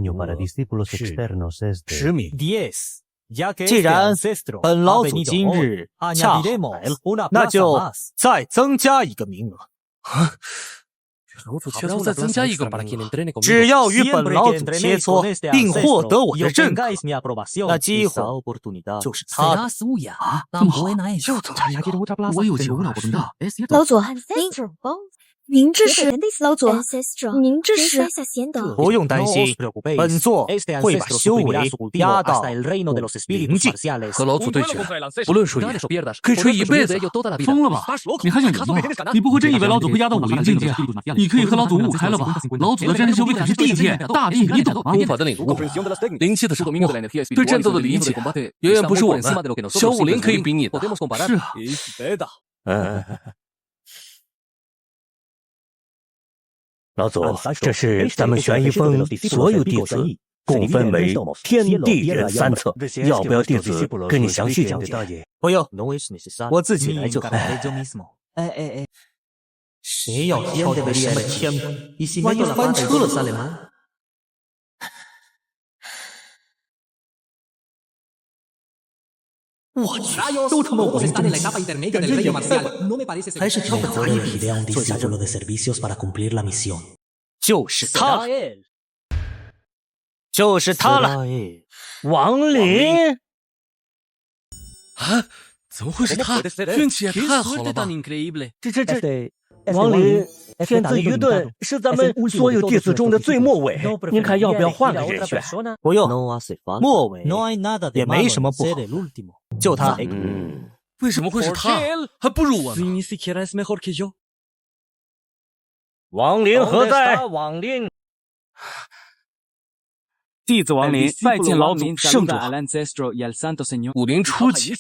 是10名。既然本老祖今日恰好来了，那就再增加1个名额。只要与本老祖切磋，并获得我的认可，那机会就是他的。又增加1个，我有求了，老祖，您这是老祖，您这是不用担心，本座会把修为压到灵境，和老祖对决，不论输赢，可以吹一辈子。疯了吧？你还想赢吗？你不会真以为老祖会压到武林境界？你可以和老祖五开了吧？老祖的战神修为可是地界、大地，你懂吗？功法的领悟，灵气的释放，对战斗的理解，远远不是我们小武林可以比拟的。是啊。老祖，这是咱们玄一峰所有弟子共分为天地人3册，要不要弟子跟你详细讲解？不用，我自己来就好。谁要挑这个什么天赋？万一翻车了咋办？我去，都他妈我们中计，感觉也不太稳。还是挑个杂役做下任务。就是他，就是他了，亡灵。啊，怎么会是他？运气也太好了吧！这亡灵天资愚钝，是咱们所有弟子中的最末尾。您看要不要换个人选？不用，末尾也没什么不好。就他，为什么会是他？还不如我呢。亡灵何在？亡灵。弟子亡灵拜见老祖圣主。武林初级，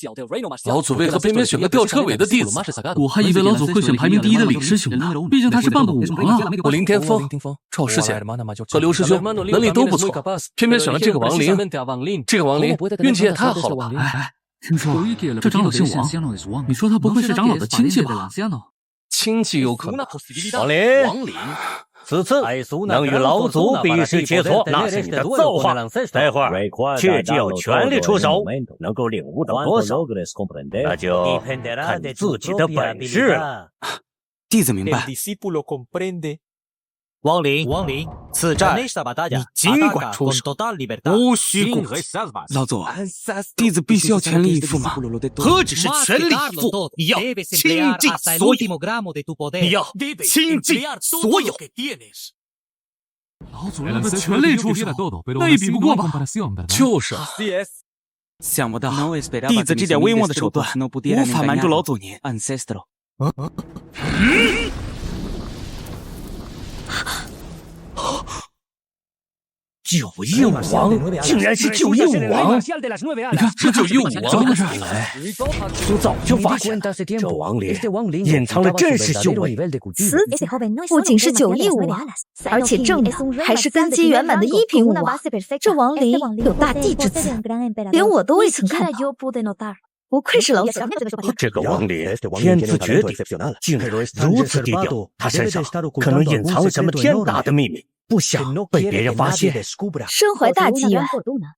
老祖为何偏偏选个吊车尾的弟子？我还以为老祖会选排名第一的李师兄呢，毕竟他是半个武王啊。我林天风、赵师姐和刘师兄能力都不错，偏偏选了这个亡灵。这个亡灵运气也太好了吧！哎，听说这长老姓王，你说他不会是长老的亲戚吧？亲戚有可能。亡灵。此次能与老祖比试切磋，那是你的造化。待会儿切记要全力出手，能够领悟到多少，那就看你自己的本事了。弟子明白。亡灵，此战你尽管出手，无需顾忌。老祖，弟子必须要全力以赴吗？何止是全力以赴，你要倾尽所有，你要倾尽所有。老祖让他全力出手，那也比不过吧？就是。想不到弟子这点微末的手段，无法瞒住老祖您。九翼武王竟然是九翼武王！你看，是九翼武王。看来我早就发现了，这亡灵隐藏了真实修为。此不仅是九翼武王，而且正阳还是根基圆满的一品武王。这亡灵有大帝之资，连我都未曾看到。不愧是老祖。这个亡灵天资绝顶，竟然如此低调。他身上可能隐藏了什么天大的秘密，不想被别人发现。身怀大机缘，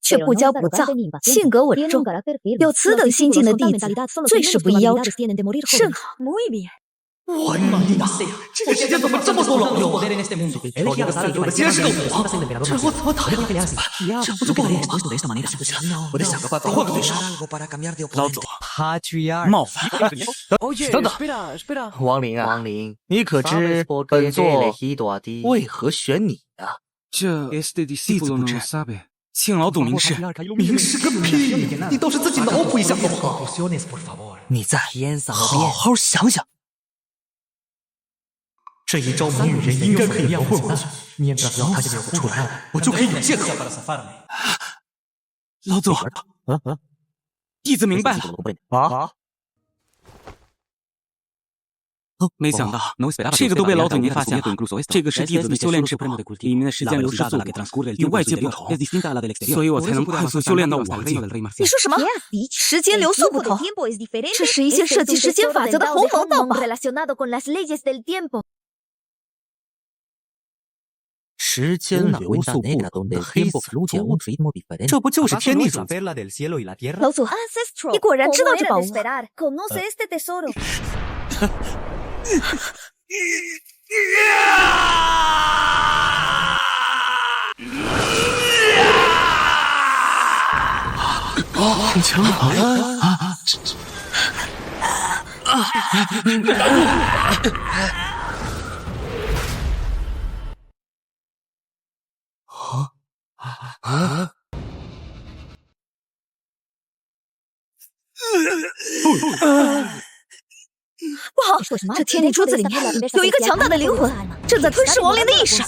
却不骄不躁，性格稳重，有此等心境的弟子，最是不易夭折，甚好。我的妈！这个世界怎么这么多老妖啊？竟然是个武王，这我怎么打得过？这不就不好吗？我得想个办法换个对手。老祖，冒犯。等等，亡灵啊，你可知本座为何选你啊？这弟子不知，请老祖明示。明示个屁！你倒是自己脑补一下好不好？你再好好想想。这一招女人应该可以混过去，只要他现不出来，我就可以有借口。老祖，弟子明白了。啊！没想到这个都被老祖您发现了。这个是弟子的修炼之宝，里面的时间流逝速度与外界不同，所以我才能快速修炼到武王境。你说什么？时间流速不同？这是一件涉及时间法则的鸿蒙道法。时间流速不同的黑色龙角，这不就是天地主？老祖，你果然知道这宝物。很强不好！这天地珠子里面有一个强大的灵魂，正在吞噬亡灵的意识。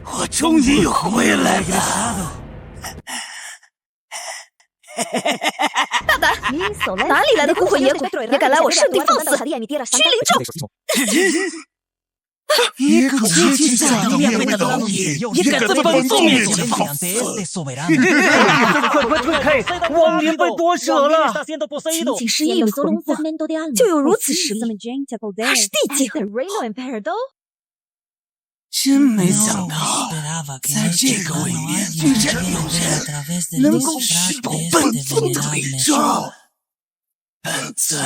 我终于回来了！大胆！哪里来的孤魂野鬼，也敢来我圣地放肆？虚灵咒！一个阶级下的面的老野，也敢在本座面前放肆！快退开！王林被夺舍了！仅仅是一缕魂魄，就有如此实力，他是地境。真没想到，在这个位面，居然有人能够识破本尊的伪装。本尊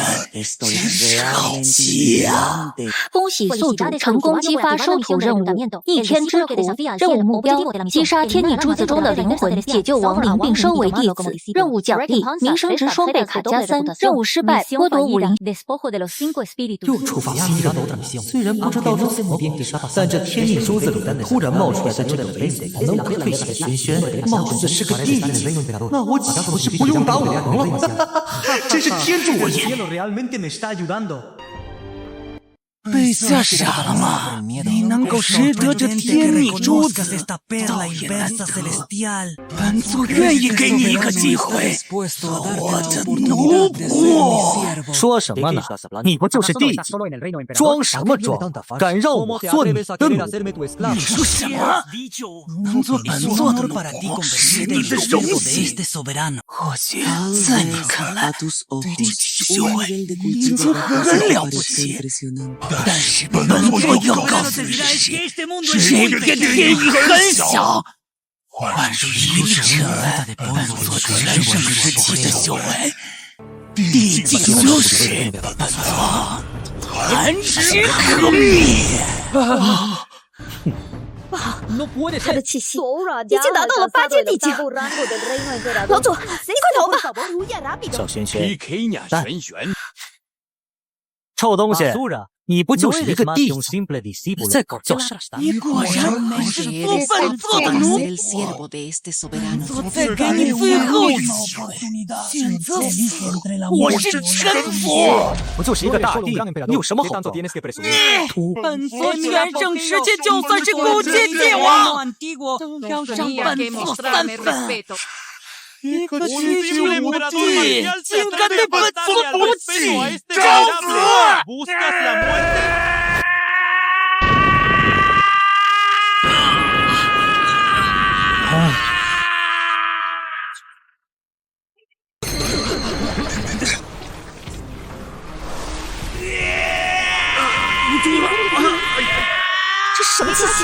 真是好强！恭喜宿主成功激发收徒任务，1天之徒。任务目标：击杀天逆珠子中的灵魂，解救亡灵并收为弟子。任务奖励：名声值双倍卡加3。任务失败，剥夺武灵。又触发新的斗胆项目。虽然不知道是怎么编的，但这天逆珠子里突然冒出来的这个人，能够退血轩轩，貌似是个弟子，那我岂不是不用打王了？真是天助我也！被吓傻了吗？你能够识得这天逆珠子，倒也难得。本座愿意给你一个机会，做我的奴仆。说什么呢？你不就是弟子？装什么装？敢让我做你的奴？你说什么？能做本座的奴仆，是你的荣幸。或许在你看来，对地级修为已经很了不起。但是本座要告诉你的是，这片天域很小，宛如一粒尘埃。本座全盛时期的修为，地境修士，本座弹指可灭。不好，他的气息已经达到了8阶地境。老祖，你快逃吧！小轩轩，臭东西！你不就是一个弟子？你在搞叫什么？你果然还是做本座的奴仆。本座再给你最后一次机会，选择死，我是臣服。不就是一个大帝，你有什么好做？本座全盛时期就算是古阶帝王，要让本座3分。一个区区无地，竟敢对本座不敬，找死！这什么气息？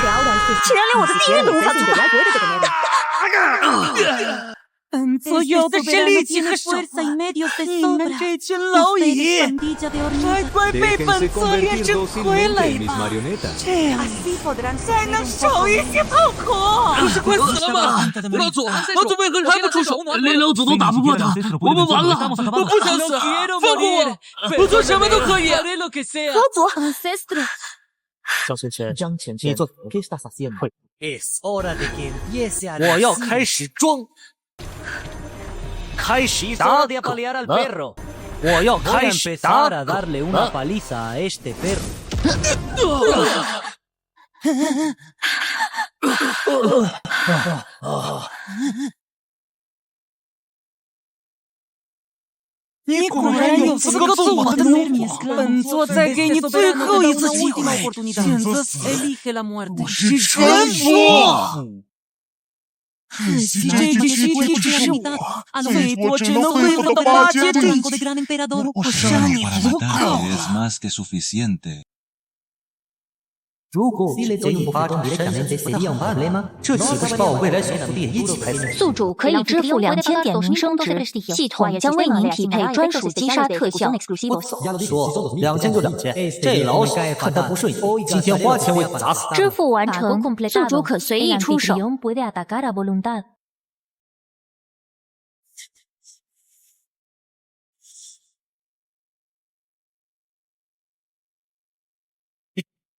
竟然连我的敌人都无法阻挡！本座有的是力气和手腕，你们这群蝼蚁，乖乖被本座炼成傀儡吧，这样才能少一些痛苦。不是快死了吗？老祖为何还不出手？连老祖都打不过他，我们完了！我不想死，放过我！我做什么都可以。老祖，小轩轩，你做会。我要开始装。开始打狗了！我要开始打狗了！你果然有资格做我的奴仆，本座再给你最后一次机会，选择死，我是臣服。可惜这个躯体只是我，最多只能恢复到8阶地境，我杀你不够。如果发展这岂不是把我未来小徒弟一起拍死？宿主可以支付2000点名声值，系统将为您匹配专属击杀特效。说2000就2000，这老鼠看他不顺眼，今天花钱我也砸死他。支付完成，宿主可随意出手。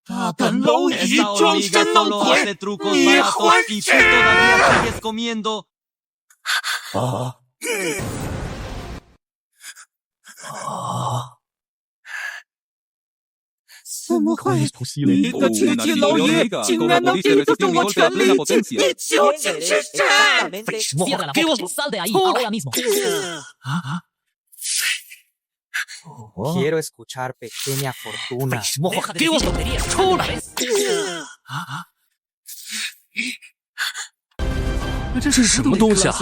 大胆蝼蚁，装神弄鬼，你还去！怎么会？一个区区蝼蚁竟然能抵得住我全力劲？你究竟是谁？废什么话？给我！ Quiero escuchar pequeña fortuna。什么话？给我出来！这是什么东西啊？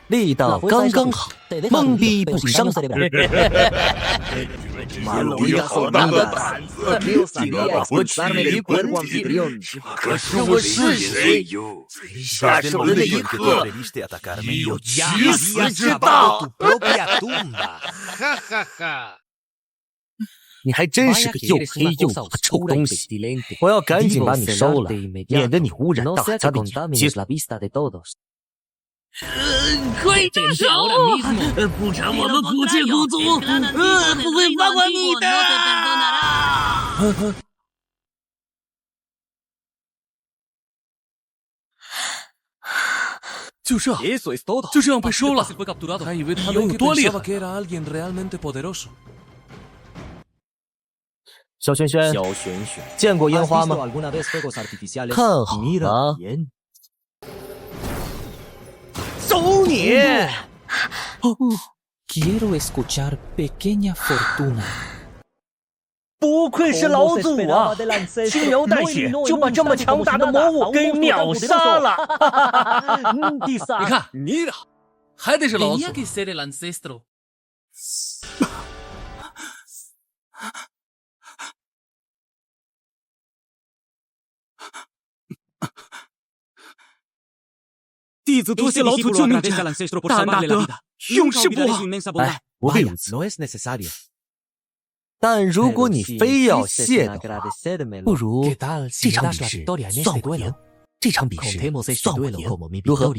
力道刚刚好，懵逼不伤。你有好大的胆子，竟然把我取于本体！可是我是谁？下手的那一刻，你有取死之道！哈哈哈！你还真是个又黑又老的臭东西！我要赶紧把你收了，免得你污染大家的眼睛。快住手！不然我们苦气苦足，不会放过你的。就这样被收了，还以为他能有多厉害。小轩轩，见过烟花吗？看好了。走你！ Quiero escuchar pequeña fortuna。不愧是老祖啊！轻描淡写就把这么强大的魔物给秒杀了。你看，你还得是老祖。弟子多谢老祖救命之恩，大恩大德，永世不忘。哎，不必如此。但如果你非要谢的话，不如这场比试算我赢。这场比试算我赢，如何？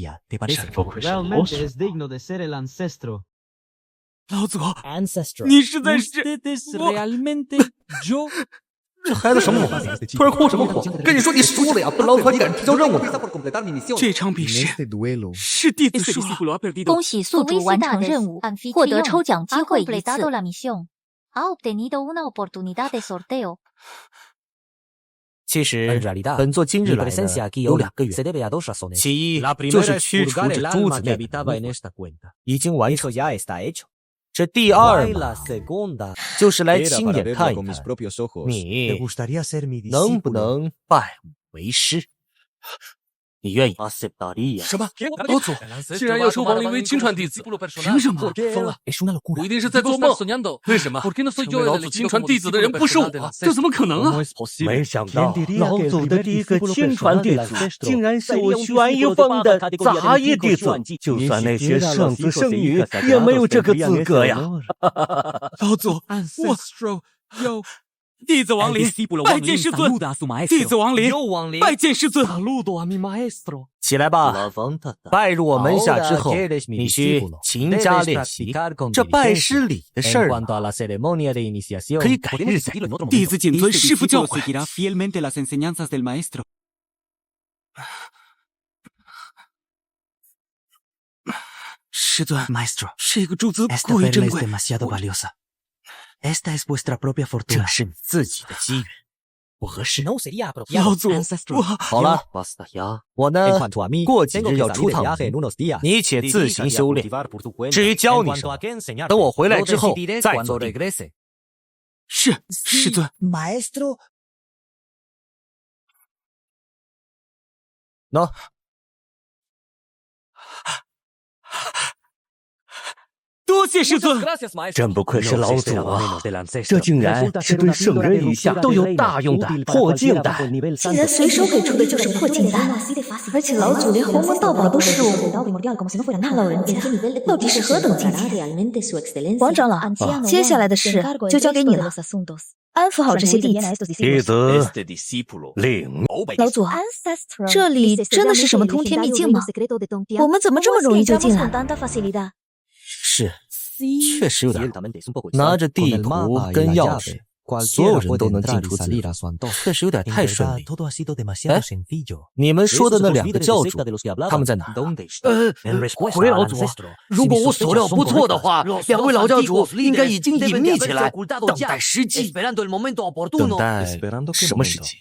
老祖，你实在是这孩子什么毛病？突然哭什么哭？跟你说你输了呀！不劳烦你赶紧提交任务。这场比试是弟子输了。恭喜宿主完成任务，获得抽奖机会一次。其实，本作今日来的有2个原因，其一就是驱除这珠子面已经完成。这第二嘛，就是来亲眼看一看你能不能拜我为师。你愿意吗？什么？老祖竟然要收亡灵为亲传弟子？凭什么？疯了！我一定是在做梦。为什么？成为老祖亲传弟子的人不是我，这怎么可能啊？没想到老祖的第一个亲传弟子，竟然是我玄一峰的杂役弟子。就算那些圣子圣女，也没有这个资格呀！老祖，我弟子亡灵，拜见师尊！弟子亡灵，拜见师尊！起来吧，拜入我门下之后，你需勤加练习。这拜师礼的事儿，可以改日再论。弟子谨遵师父教诲。师尊，这个珠子过于珍贵。这是你自己的机缘，不合适。老祖，好了，我呢，过几日要出趟门，你且自行修炼。至于教你什么，等我回来之后再做定。是，师尊。喏。多谢师尊，真不愧是老祖啊！这竟然是对圣人以下都有大用的破镜丹，竟然随手给出的就是破镜丹，而且老祖连鸿蒙道宝都是我。那老人家到底是何等境界？王长老，接下来的事就交给你了，安抚好这些弟子。弟子领。老祖，这里真的是什么通天秘境吗？我们怎么这么容易就进来？是，确实有点拿着地图跟钥匙，所有人都能进出此地，确实有点太顺利。哎，你们说的那2个教主，他们在哪？回老祖，如果我所料不错的话，2位老教主应该已经隐秘起来，等待时机。等待什么时机？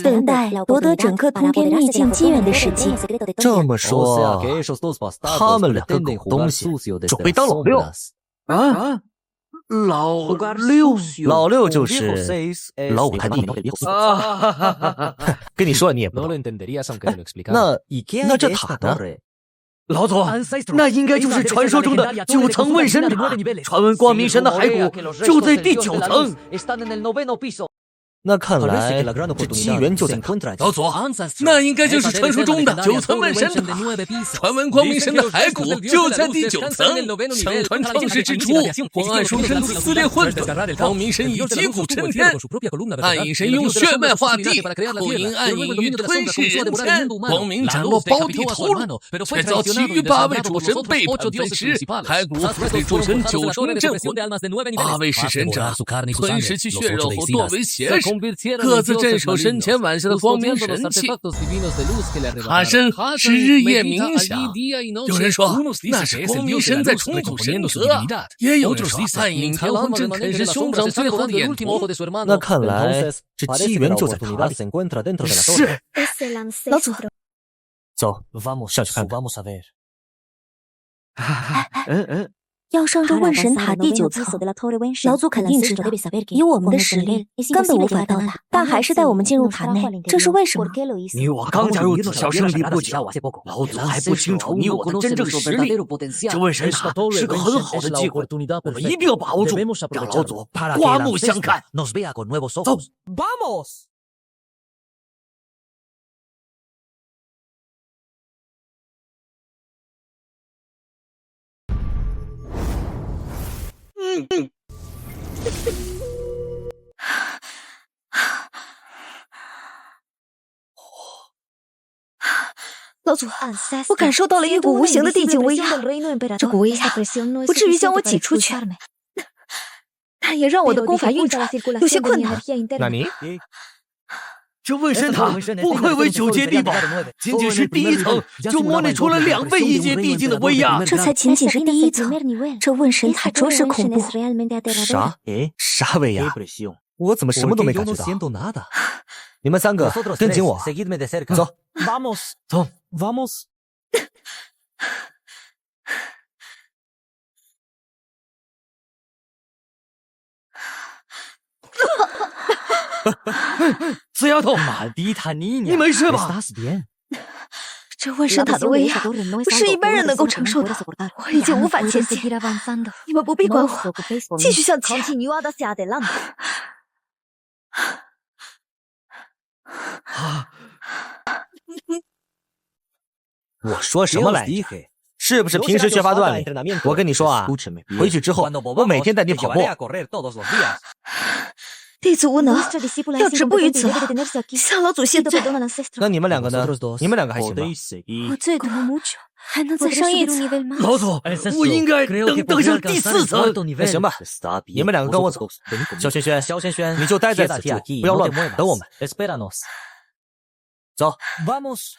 等待夺得整个通天秘境机缘的时机。这么说，他们2个狗东西准备当老六啊？老六就是老五他弟弟啊！跟你说你也不懂。那这塔呢？老祖，那应该就是传说中的9层问神塔。传闻光明神的骸骨就在第9层。那看来这机缘就在哪？老祖，那应该就是传说中的9层问神塔。传闻光明神的骸骨就在第9层。相传创世之初，光暗双生撕裂混沌，光明神以击鼓震天，暗影神用血脉化地，后因暗影欲吞噬人间。光明斩落胞弟头颅，却遭其余8位主神背叛分尸，骸骨被主神9重镇魂。8位弑神者吞噬其血肉后堕为邪神。各自镇守神前晚下的光明神器，他身是日夜冥想。有人说那是光明神在重组神格，也有人说暗影螳螂正啃食兄长最后的眼图。那看来这机缘就在塔里。是，老祖，走，上去看看。要上这问神塔第9层，老祖肯定知道，以我们的实力根本无法到达，但还是带我们进入塔内，这是为什么？你我刚加入紫霄圣地不久，老祖还不清楚你我的真正实力。这问神塔是个很好的机会，我们一定要把握住，让老祖刮目相看。走 ，vamos。老祖，我感受到了一股无形的地境威压，这股威压不至于将我挤出去，但也让我的功法运转有些困难。那你？这问神塔不愧为9阶地宝，仅仅是第1层就磨练出了2倍1阶地境的威压。这才仅仅是第1层，这问神塔着实恐怖。啥？啥威压？我怎么什么都没感觉到？你们3个跟紧我，走 ，vamos， 走 ，vamos。死丫头，你没事吧？这问神塔的威压不是一般人能够承受的，我已经无法前进，你们不必管我，继续向前。我说什么来着？是不是平时缺乏锻炼？我跟你说啊，回去之后我每天带你跑步。弟子无能，要止步于此了，向老祖谢罪。那你们2个呢？你们2个还行吧？我最多还能再上1层。老祖，我应该能登上第4层。那行吧，你们2个跟我走。萧轩轩，你就待在此处，不要乱跑，等我们。走 ，vamos。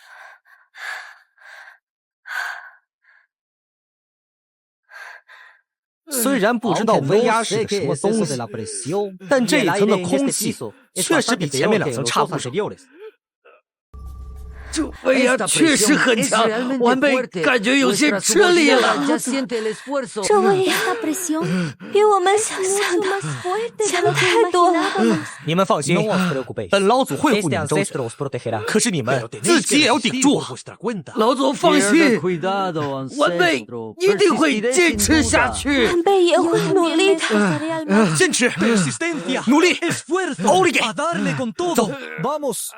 虽然不知道威压是个什么东西，但这一层的空气确实比前面2层差不少。这威压确实很强，晚辈感觉有些吃力了。这威压比我们想象的强太多了。你们放心，本老祖会护你们周全，可是你们自己也要顶住啊！老祖放心，晚辈一定会坚持下去。晚辈也会努力的，坚持，努力，奥利给，走 ，vamos。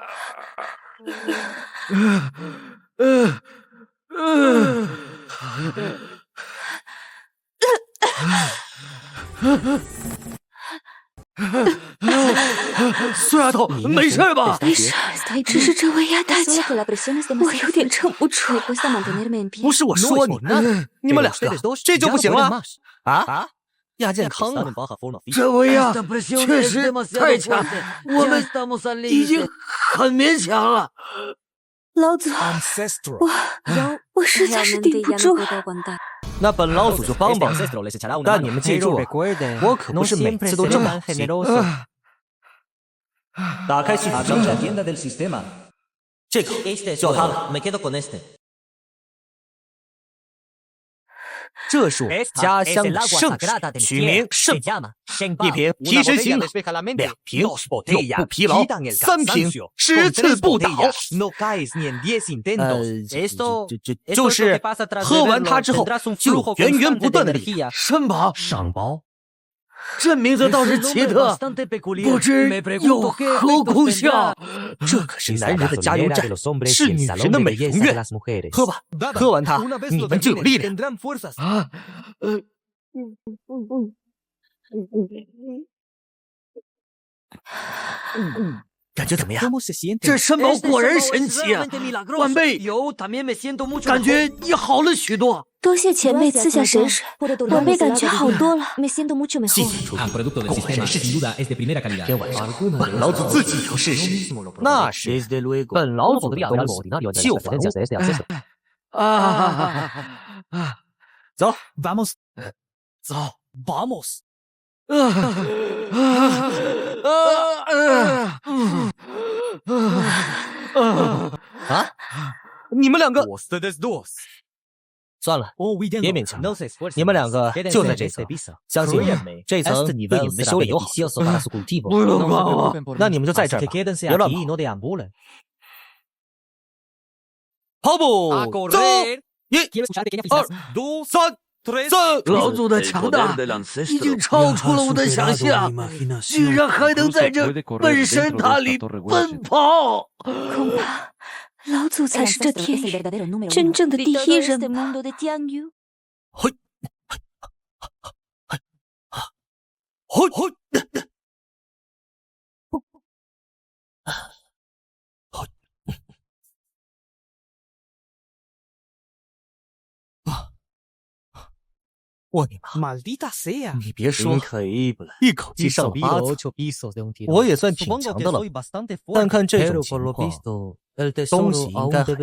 苏丫头，没事吧？没事，只是这威压太强，我有点撑不住。不是我说你呢，你们2个这就不行了啊？亚健康了，这威压确实太强，我们已经很勉强了。老祖，我实在是顶不住。那本老祖就帮帮你，但你们记住，我可不是每次都这么好心。打开系统商城，这个就要它了。这是我家乡的圣水，取名圣宝。1瓶提神醒脑，2瓶永不疲劳，3瓶10次不倒。就是喝完它之后就有源源不断的力量。圣宝，赏宝，这名字倒是奇特，不知有何功效？这可是男人的加油站，是女人的美容院。喝吧，喝完它，你们就有力量。感觉怎么样？这参宝果然神奇啊！晚辈感觉也好了许多。多谢前辈赐下神水，晚辈感觉好多了。谢谢果然是天晚上，本老祖自己要试试。那时，本老祖的东西就防走 ，vamos， 走 ，vamos。你们两个，算了，别勉强。你们两个就在这层，相信这层对你们修炼有好。不用管我，那你们就在这儿吧，别乱跑。跑步，走！1、2、3。老祖的强大已经超出了我的想象，居然还能在这本神塔里奔跑。恐怕老祖才是这天域真正的第一人吧。我你妈！你别说，一口气上了8层，我也算挺强的了。但看这种情况，东西应该这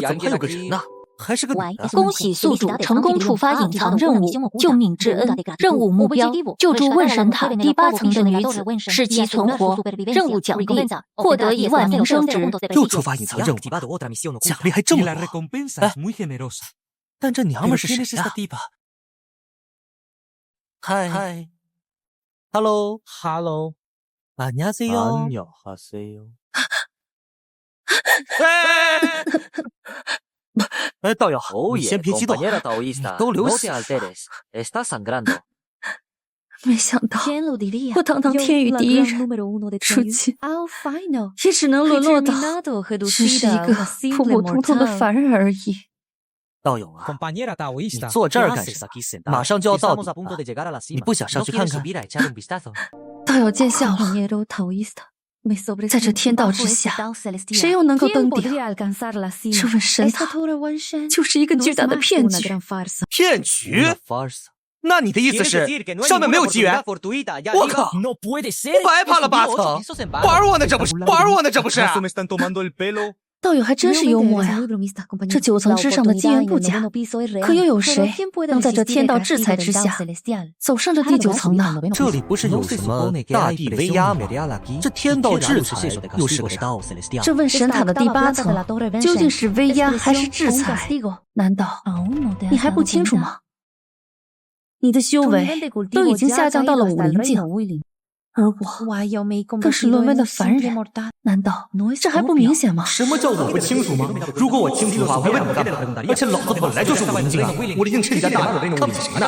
怎么还有个人呢？还是个女的。恭喜宿主成功触发隐藏任务救命之恩，任务目标救助问神塔第8层的女子，使其存活。任务奖励获得1万名声值。又触发隐藏任务，奖励还这么多。但这娘们是谁呀？嗨 ，hello， 안녕하세요。哎，道友，你先别激动，你都流血了。没想到我堂堂天域第一人，如今也只能沦落到只是一个普普通通的凡人而已。道友啊，你坐这儿干什么？马上就要到底了，你不想上去看看？道友见笑了。在这天道之下，谁又能够登顶？这问神塔就是一个巨大的骗局。骗局？那你的意思是上面没有机缘？我靠！白爬了8层，玩我呢？这不是玩我呢？这不是？道友还真是幽默呀！这9层之上的机缘不假，可又有谁能在这天道制裁之下走上这第9层呢？这里不是有什么大地威压吗？这天道制裁又是个啥？这问神塔的第8层究竟是威压还是制裁？难道你还不清楚吗？你的修为都已经下降到了50境。而我更是沦为了凡人，难道这还不明显吗？什么叫我不清楚吗？如果我清楚的话，我还问你干嘛？而且老子本来就是50境啊，我一定趁你家大妈看不起什么呢？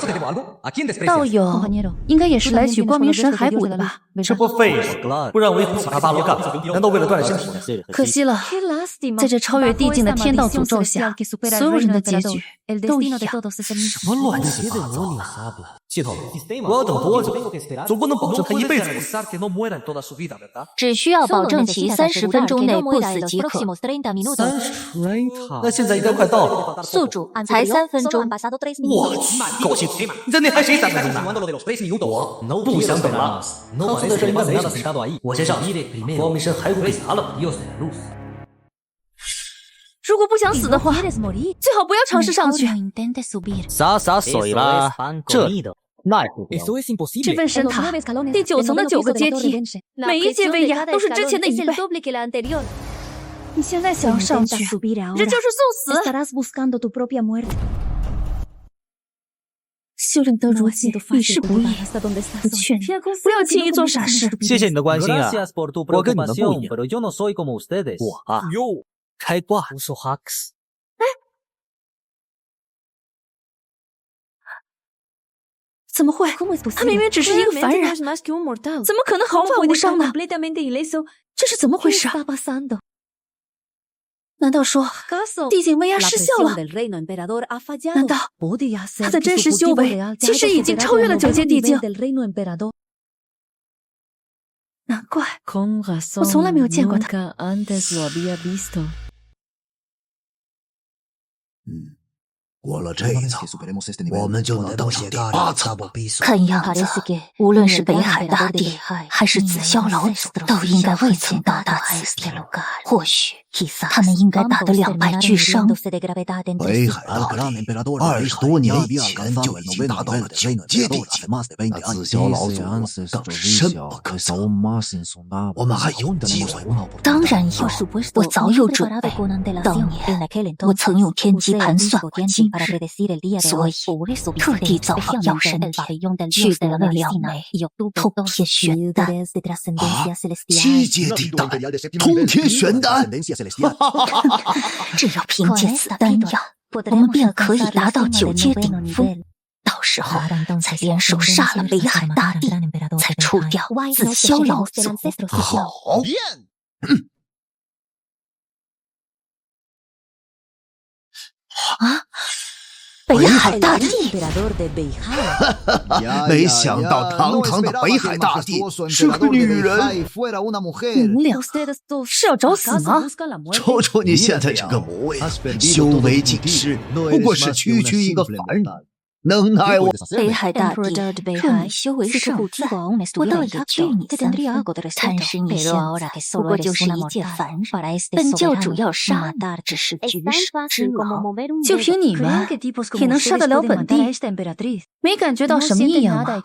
道友应该也是来取光明神骸骨的吧？这不废话，不然我一口把巴罗干了，难道为了锻炼身体？可惜了，在这超越地境的天道诅咒下，所有人的结局都一样。什么乱七八糟的？系统，我要等多久？总不能保证他一辈子。只需要保证其30分钟内不死即可。那现在应该快到了。宿主才3分钟。我去，狗屁！你在内涵谁3分钟呢？我不想等了。我先上，光明神骸骨给砸了。如果不想死的话，最好不要尝试上去。洒水啦，这奈何不了。这份神塔第9层的9个阶梯，每一阶威压都是之前的1倍。你现在想要上去，这就是送死。修炼到如今，屡试不易。我劝你不要轻易做傻事。谢谢你的关心啊，我跟你们不一样。我啊，开挂。哎，怎么会？他明明只是一个凡人，怎么可能毫发无伤呢？这是怎么回事？难道说地境威压失效了？难道他的真实修为其实已经超越了9阶地境？难怪我从来没有见过他。过了这一层，我们就能登上第8层。看样子，无论是北海大帝还是紫霄老祖，都应该未曾到达此地。或许他们应该打得两败俱伤。北海大帝20多年以前就已经达到了9阶地境，那紫霄老祖更是深不可测。我们还有机会吗？当然有，我早有准备。当年我曾用天机盘算过今日，所以特地造好药神铁，取得了2枚通天玄丹。7阶地丹，通天玄丹。只要凭借此丹药，我们便可以达到9阶顶峰。到时候再联手杀了北海大帝，再除掉紫霄老祖。好。啊！北海大帝！没想到堂堂的北海大帝是个女人。你们俩是要找死吗？瞅瞅你现在这个模样，修为尽失，不过是区区一个凡人。能奈我北海大帝，若你修为尚在，我倒也惧你3分。贪师你现在不过就是一介凡人，本教主要杀你，只是局势之劳。就凭你们也能杀得了本帝，没感觉到什么异样吗？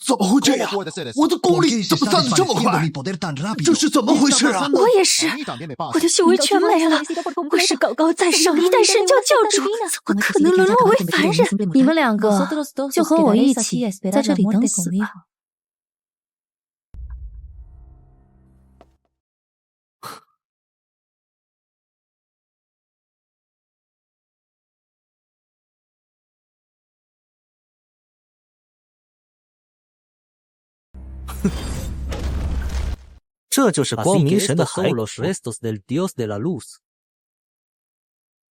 怎么会这样？我的功力怎么散得这么快？这是怎么回事啊？我也是，我的修为全没了。我是高高在上的一代神教教主，怎么可能沦落为凡人？你们2个就和我一起在这里等死吧。这就是光明神的骸骨，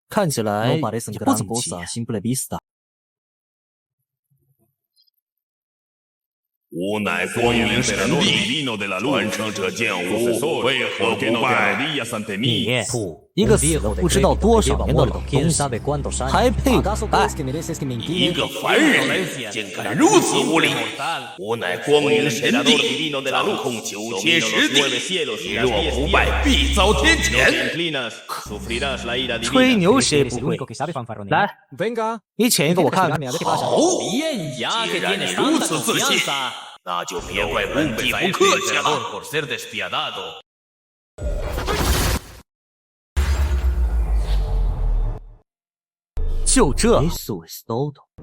看起来也不怎么起眼。吾乃光明神帝，传承这剑舞，为何不败？你一个死了不知道多少年的老东西，还配不败？一个凡人竟敢如此无礼！吾乃光明神帝，掌控9阶实地，你若不败，必遭天谴！吹牛谁不会？来，你潜一个我看看。好，既然你如此自信，那就别怪本帝不客气了。就这，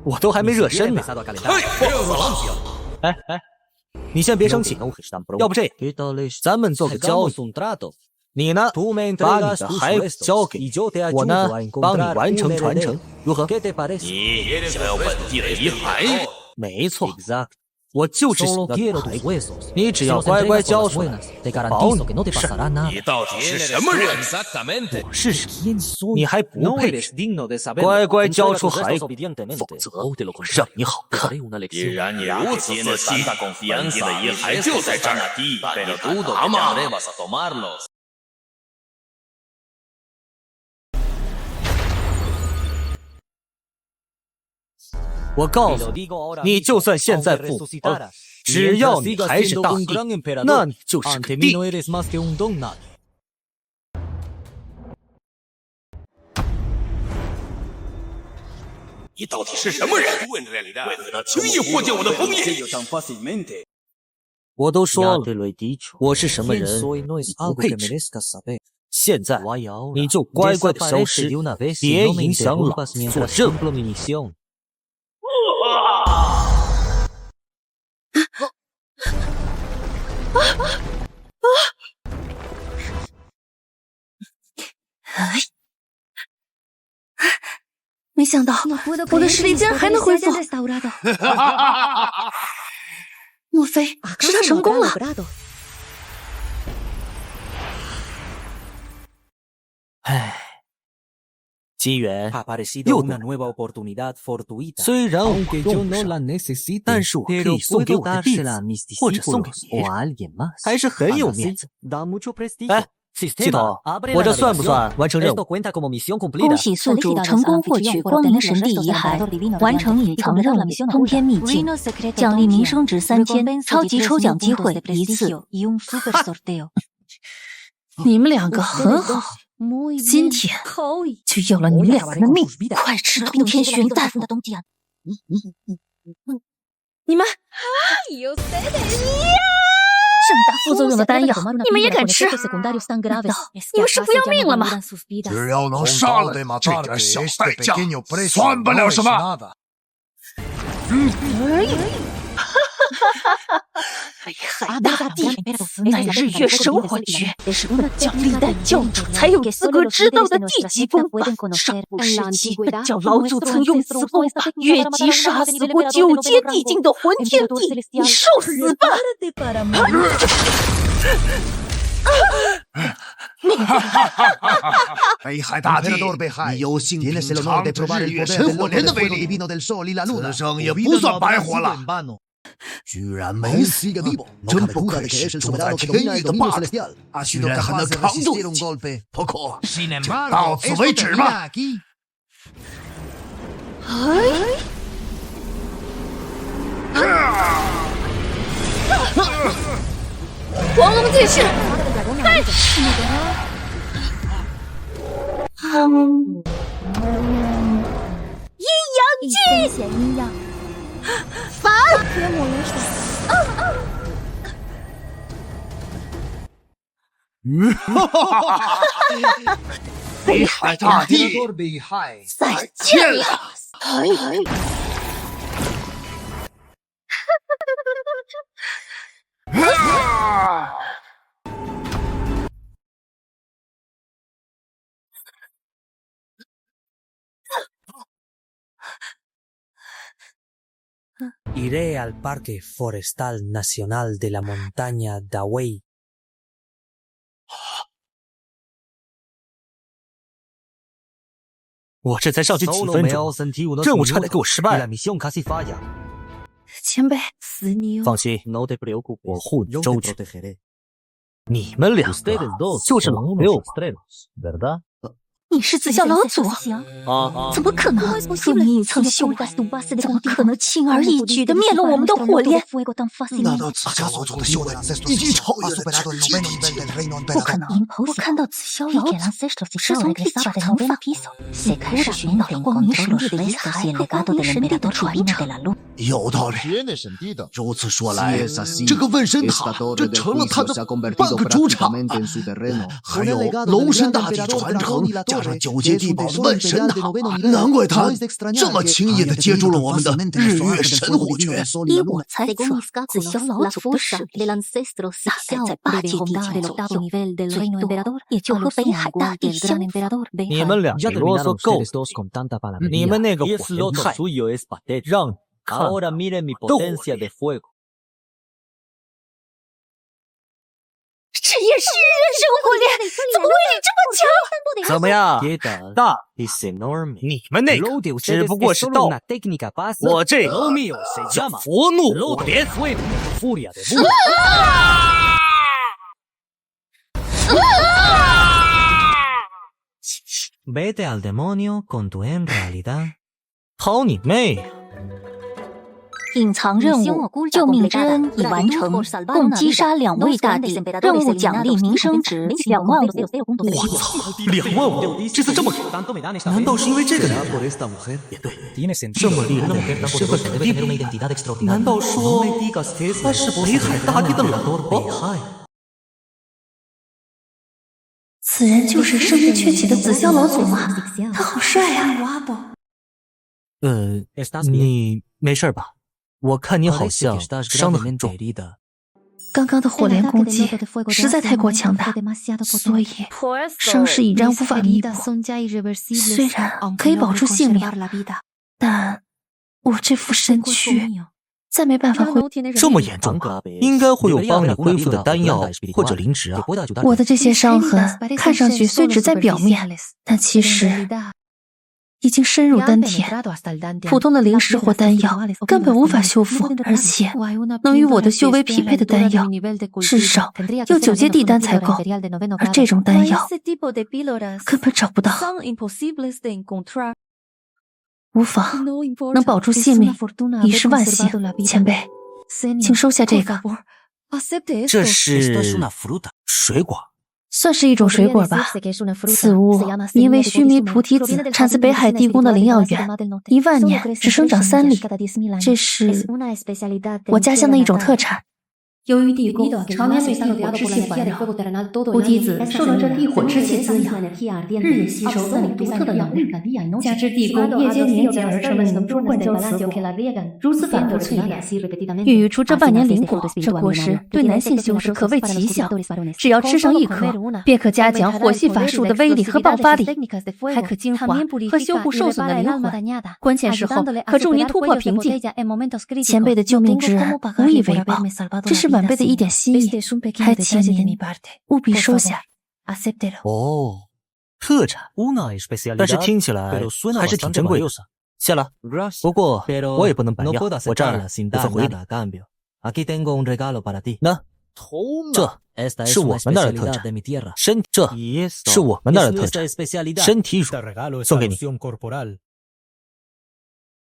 我都还没热身呢。哎，你先别生气，要不这样，咱们做个交易。你呢，把你的骸骨交给我呢，帮你完成传承，如何？你想要本帝的遗骸？没错。我就是想要骸骨，你只要乖乖交出来，保你的事。你到底是什么人？我是谁？你还不配？乖乖交出骸骨，否则我让你好看。既然你如此自信，本帝的遗骸就在这儿，那你打吗？我告诉你，你就算现在复活，只要你还是大帝，那你就是个帝。你到底是什么人？为何轻易获尽我的封印？我都说了，我是什么人，不配知。现在你就乖乖的消失，别影响老子做任务。没想到我的实力竟然还能恢复，莫非是他成功了？唉，机缘又来。虽然我用不上，但是我可以送给我的弟子，或者送给别人，还是很有面子。哎，系统，我这算不算完成任务？恭喜宿主成功获取光明神帝遗骸，完成隐藏任务通天秘境，奖励名声值3000，超级抽奖机会1次。你们两个很好，今天就要了你们两个的命，快吃通天玄丹！你们这么大副作用的丹药，你们也敢吃？难道你们是不要命了吗？只要能杀了这点小代价，算不了什么。北海大帝，此乃日月神火诀，只有降历代教主才有资格知道的地级功法。上古时期，本教老祖曾用此功法越级杀死过9阶地境的魂天帝，你受死吧！北海大帝，你有幸品尝这日月神火莲的威力，此生也不算白活了。居然没死，真不愧是住在天域的霸主，居然还能扛住一击。不过，就到此为止吧。黄龙剑士，开！阴阳镜，阴阳。烦！北海大帝，再见了！Iré al Parque Forestal Nacional de la Montaña Dawei。我这才上去几分钟，任务差点给我失败了。前辈，放心，我护你周全。你们两个就是老六吧？你是紫霄老祖？怎么可能？若你隐藏修为，怎么可能轻而易举地灭了我们的火莲？难道紫霄老祖的修为已经超越了9阶地境？不可能！我看到紫霄老祖是从地球层发古岛寻到了光明神帝的遗骸和光明神帝的传承。有道理。如此说来，这个问神塔这成了他的半个主场。还有龙神大帝传承。加上9阶地宝的问神塔，难怪他这么轻易地接住了我们的日月神火诀。依我猜测，紫霄老祖的实力大概在8阶地境左右，最多也就和北海大帝相符。你们两个啰嗦够了，你们那个火莲太让看斗火。这也是日月神火莲，怎么威力这么强？怎么样，大？你们那个只不过是道，我这个叫佛怒火莲。Vete al demonio con tu en realidad。好你妹呀！隐藏任务，救命之恩已完成，共击杀2位大帝，任务奖励名声值2万5。我操，2万5！这次这么给，难道是因为这个女人？也对，这么厉害的女人身份肯定不一般。难道说她是北海大帝的老婆？此人就是声名鹊起的紫霄老祖吗？他好帅啊！你没事吧？我看你好像伤得很重。刚刚的火莲攻击实在太过强大，所以伤势已然无法弥补。虽然可以保住性命，但我这副身躯再没办法恢复。这么严重啊？应该会有帮你恢复的丹药或者灵植啊。我的这些伤痕看上去虽只在表面，但其实已经深入丹田，普通的灵石或丹药根本无法修复，而且能与我的修为匹配的丹药，至少要9阶地丹才够，而这种丹药根本找不到。无妨，能保住性命已是万幸。前辈，请收下这个。这是水果。算是一种水果吧。此物名为须弥菩提子，产自北海地宫的灵药园，1万年只生长3粒。这是我家乡的一种特产。由于地宫常年被地火之气环绕，菩提子受到这地火之气滋养，日夜吸收那里独特的能力。加之地宫夜间凝结而成的凝珠灌浇此火，如此反复淬炼，孕育出这万年灵果。这果实对男性修士可谓奇效，只要吃上1颗，便可加强火系法术的威力和爆发力，还可净化和修护受损的灵魂。关键时候可助您突破瓶颈。前辈的救命之恩无以为报，这是晚辈的一点心意，还请您务必收下。哦，特产，但是听起来还是挺珍贵的。谢了，不过我也不能白要，我这儿有份回礼。那这是我们那儿的特产，这是我们那儿的特产，身体乳送给你。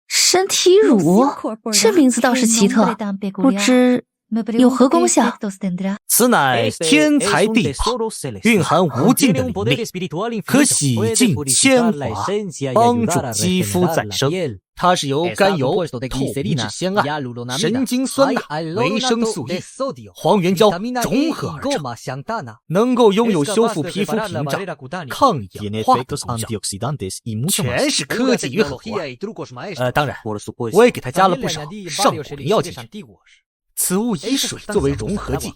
身体乳，这名字倒是奇特，不知有何功效？此乃天才地宝，蕴含无尽的灵力，可洗净铅华，帮助肌肤再生。它是由甘油、透明质酰胺、神经酸钠、维生素 E、黄原胶融合而成，能够拥有修复皮肤屏障、抗氧化的功效，全是科技与狠活。当然，我也给它加了不少上古灵药进去。此物以水作为融合剂，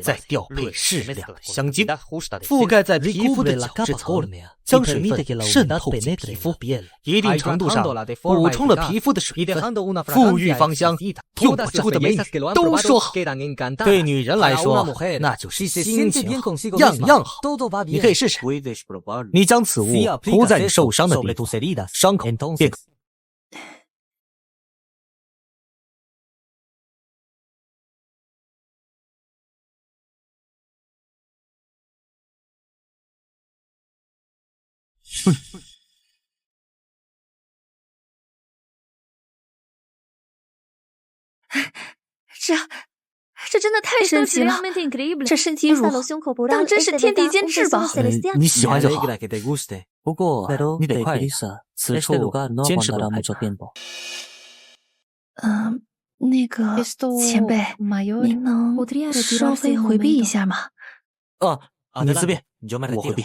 再调配适量的香精，覆盖在皮肤的角质层，将水分渗透进皮肤，一定程度上补充了皮肤的水分，馥郁芳香，用过之后的美女都说好。对女人来说，那就是心情好，样样好。你可以试试，你将此物涂在你受伤的地方，伤口便可。这真的太神奇了！这身体乳当真是天地间至宝。你喜欢就好，不过你得快点，此处坚持不了太久。那个前辈，您能稍微回避一下吗？你自便，我回避。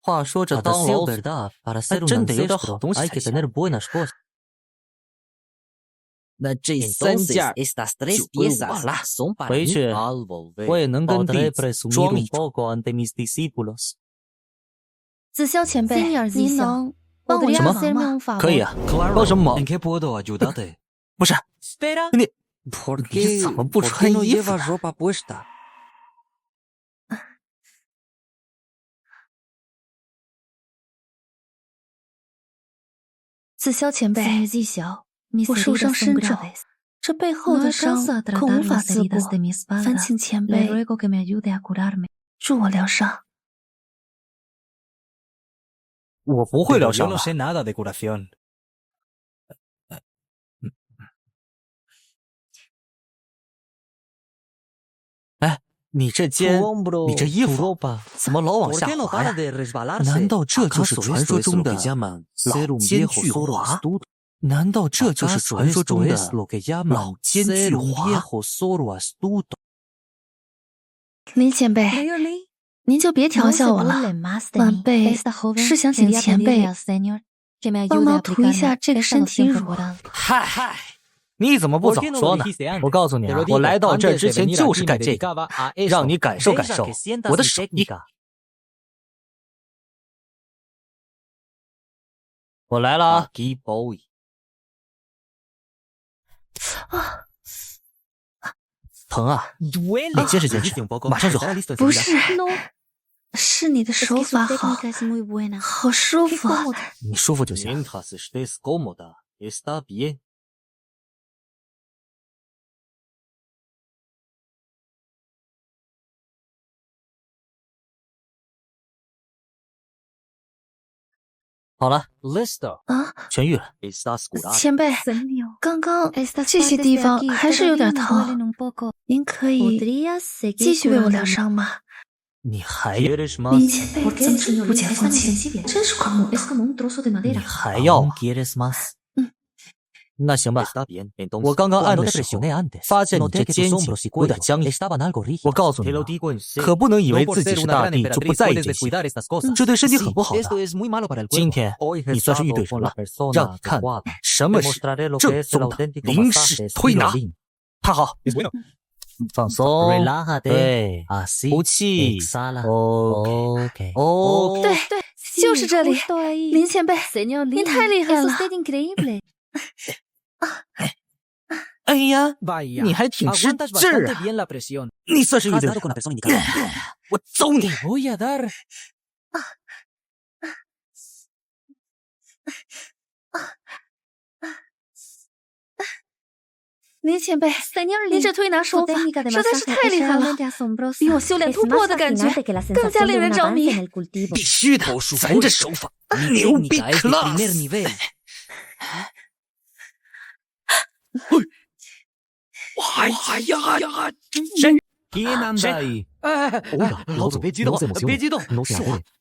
话说这当老祖还真得有点好东西才行。那这3件就归我了，回去我也能跟弟子装一装。紫霄前辈，您能帮我什么忙吗？可以啊，帮什么忙？不是，你怎么不穿衣服呢？紫霄前辈，我受伤深重，这背后的伤恐无法自过，烦请前辈助我疗伤。我不会疗伤了。哎，你这肩，你这衣服，怎么老往下滑呀？难道这就是传说中的老奸巨猾？难道这就是传说中的老奸巨猾？林前辈，您就别调笑我了。晚辈是想请前辈帮忙涂一下这个身体乳。嗨，你怎么不早说呢？我告诉你啊，我来到这之前就是干这个，让你感受感受我的手艺。我来了啊！疼啊！你坚持坚持，马上就好。不是，是你的手法好，好舒服啊！你舒服就行。好了啊，痊愈了。前辈，刚刚这些地方还是有点疼，您可以继续为我疗伤吗？你还要林前辈怎么这么不解风情，真是狂魔！你还要啊？那行吧，我刚刚按的时候发现你这肩颈有点僵硬。我告诉你啊，可不能以为自己是大帝就不在意这些，这对身体很不好的。今天你算是遇对人了，让你看什么是正宗的零式推拿。趴好，放松，对，呼气。OK， 对，就是这里。林前辈，您太厉害了。哎呀，你还挺识劲儿啊！你算是遇对人了，我揍你！林前辈，您这推拿手法实在是太厉害了，比我修炼突破的感觉更加令人着迷。必须的，咱这手法牛逼 class！哎呀！谁？老祖别激动，别激动，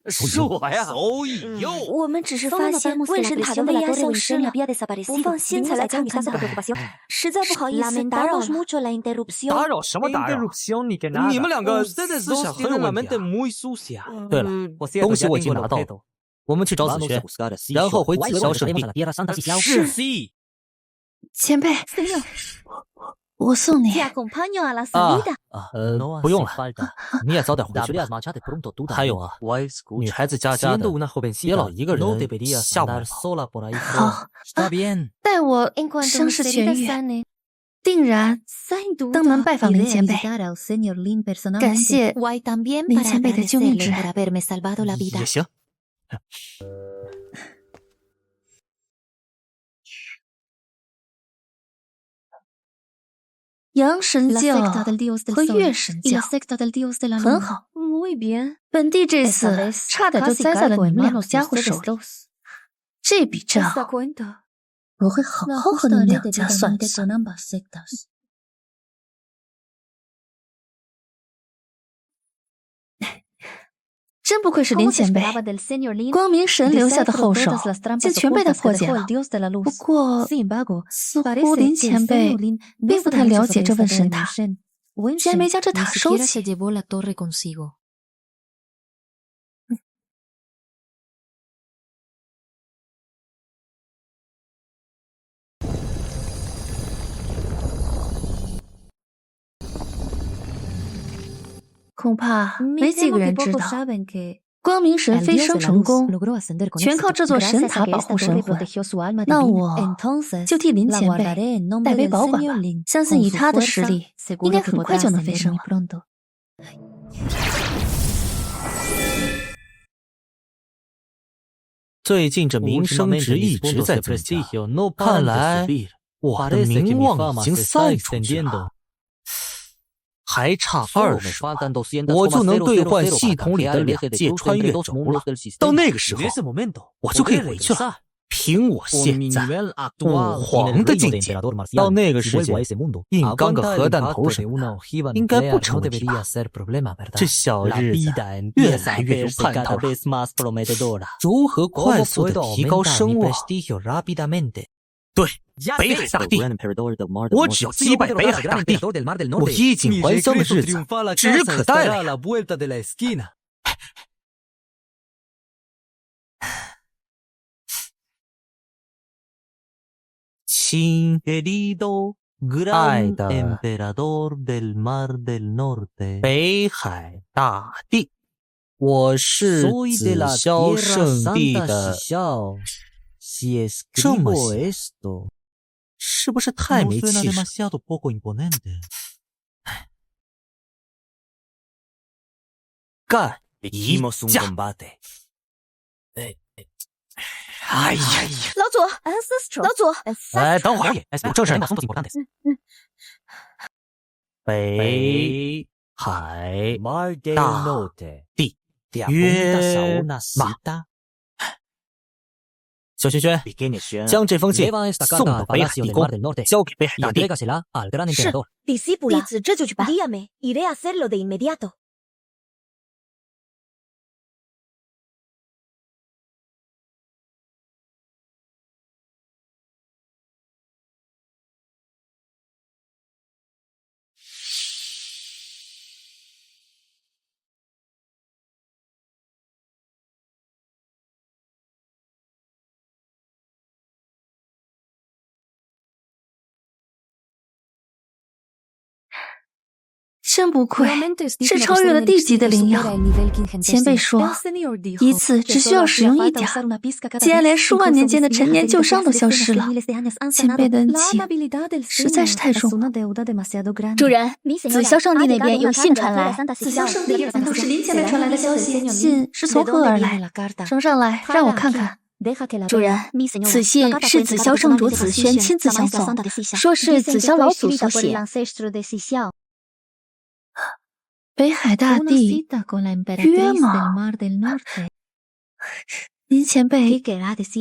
是我呀！我们只是发现问神塔的威压消失了，不放心才来参观的，实在不好意思打扰了。打扰什么打扰？你们两个思想很有问题啊！对了，东西我已经拿到了，我们去找子轩，然后回紫霄圣地。是。前辈，我送你。不用了，你也早点回去吧。还有啊，女孩子家家的，别老一个人吓我们。好，待我伤势痊愈，定然登门拜访林前辈，感谢林前辈的救命之恩。也行。阳神教和月神教很好，本地这次差点就栽在了你们两个家伙手里。这笔账我会好好和你们两家算一算。真不愧是林前辈，光明神留下的后手，竟全被他破解了。不过，似乎林前辈并不太了解这问神塔，竟然没将这塔收起。恐怕没几个人知道，光明神飞升成功，全靠这座神塔保护神魂。那我就替林前辈代为保管吧，相信以他的实力，应该很快就能飞升了。最近这名声值一直在增加，看来我的名望已经散出去了，还差20万，我就能兑换系统里的2届穿越轴了。到那个时候，我就可以回去了。凭我现在5皇的境界，到那个世界硬刚个核弹头什么的，应该不成问题吧？这小日子越来越有盼头了。如何快速的提高声望？对，北海大帝，我只要击败北海大帝，我衣锦还乡的日子指日可待了呀。亲爱的北海大帝，我是紫霄圣地的。这么写，是不是太没气势？干一架！哎呀呀！老祖，老祖，哎，等会儿，有正事呢。北海大帝约马。小轩轩，将这封信送到北海地宫，交给北海大帝。是，弟子这就去办。真不愧是超越了地级的灵药。前辈说，一次只需要使用1点，竟然连数万年间的陈年旧伤都消失了。前辈的恩情实在是太重了。主人，紫霄圣地那边有信传来。紫霄圣地难道是林前辈传来的消息？信是从何而来？呈上来，让我看看。主人，此信是紫霄圣主紫萱亲自相送，说是紫霄老祖所写。北海大帝约吗？林前辈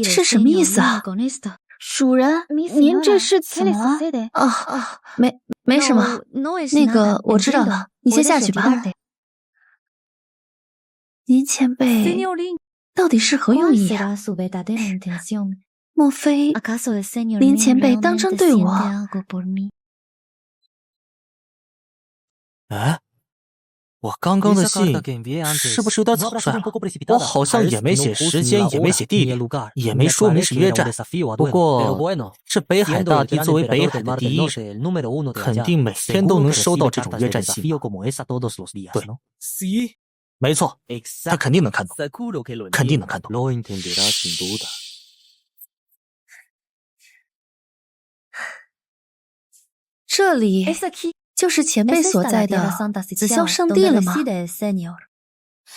是什么意思啊？主人，您这是怎么了？没什么，那个我知道了，你先下去吧。林前辈到底是何用意啊？莫非林前辈当真对我？哎，我刚刚的信是不是有点草率了？我好像也没写时间，也没写地点，也没说明是约战。不过，这北海大帝作为北海的第一人，肯定每天都能收到这种约战信。对，没错，他肯定能看懂，肯定能看懂。这里就是前辈所在的紫霄圣地了吗？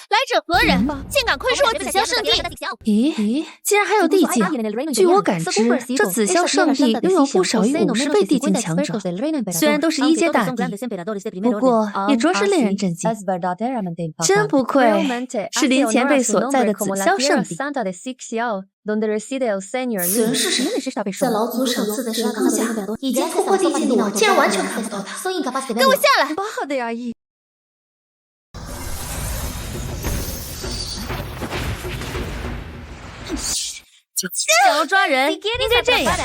来者何人？竟敢窥视我紫霄圣地！咦，竟然还有地境！据我感知，这紫霄圣地拥有不少于50位地境强者，虽然都是1阶大帝，不过也着实令人震惊。真不愧是林前辈所在的紫霄圣地。此人是谁？在老祖赏赐的神光下，已经突破地境的我竟然完全看不到他。给我下来！想要抓人，应该这样。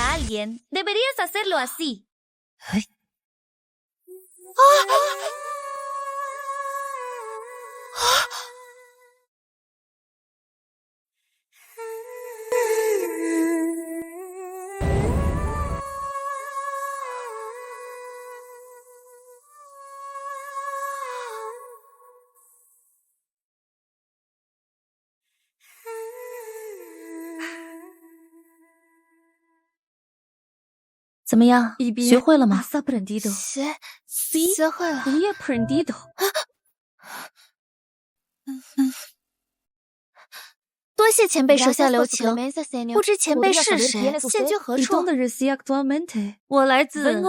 怎么样？学会了吗？学会了。多谢前辈手下留情，不知前辈是谁，现居何处？我来自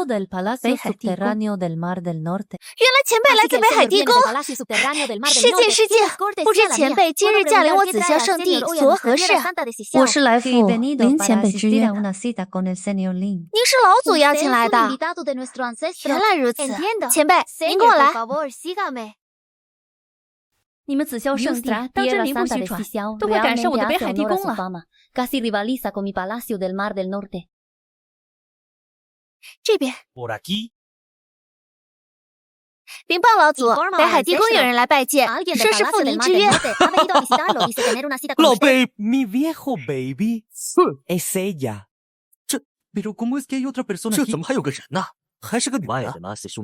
北海地宫。原来前辈来自北海地宫，失敬。不知前辈今日驾临我紫霄圣地，所何事？我是来赴林前辈之约的。您是老祖邀请来的？原来如此，前辈，您跟我来。你们紫霄圣地当真名不虚传，都快赶上我的北海地宫了。这边。禀报老祖，北海地宫有人来拜见，说是赴您之约。老贝，mi viejo baby， es ella。这怎么还有个人呢？还是个女的。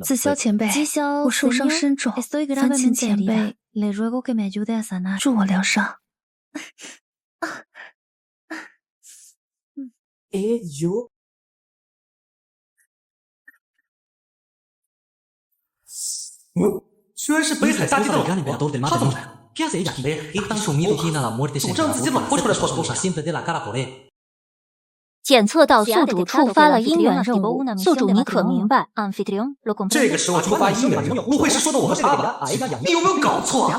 紫霄前辈，我受伤深重，烦请前辈助我疗伤。居然是北海大帝的老婆，他怎么来了？主张自己老婆出来说什么？检测到宿主触发了姻缘任务，宿主你可明白？这个时候触发姻缘任务，不会是说的我和他吧？你有没有搞错？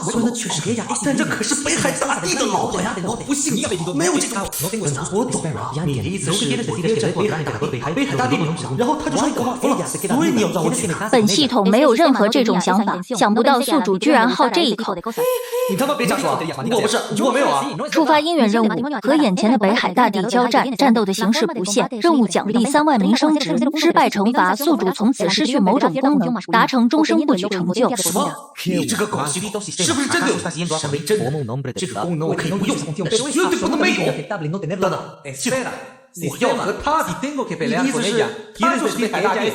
但这可是北海大帝的老婆呀！我不信你没有这种。我懂了，你的意思是北海大帝，然后他就成寡妇了，所以你要让我娶她。本系统没有任何这种想法，想不到宿主居然好这一口。你他妈别瞎说！我不是，我没有啊！触发姻缘任务，和眼前的北海大帝交战，战斗的形式不限，任务奖励3万名声值，失败惩罚宿主从此失去某种功能，达成终生不举成就。什么？你这个狗系统是不是真的有？真的？这个功能我可以不用，但是绝对不能没有。等等，记住，我要和他比。你的意思是，他就是北海大帝？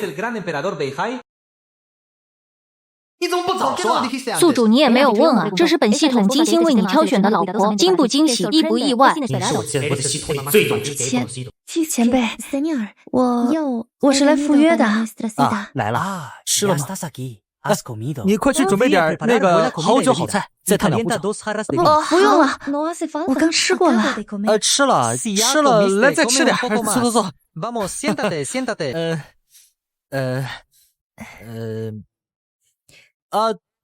你怎么不早说啊？宿主你也没有问啊，这是本系统精心为你挑选的老婆，惊不惊喜，意不意外？你是我见过的系统里最有志气。前辈，我是来赴约的。啊，来了，吃了吗？你快去准备点那个好酒好菜，再烫点胡椒。不用了，我刚吃过了。吃了，来再吃点。坐。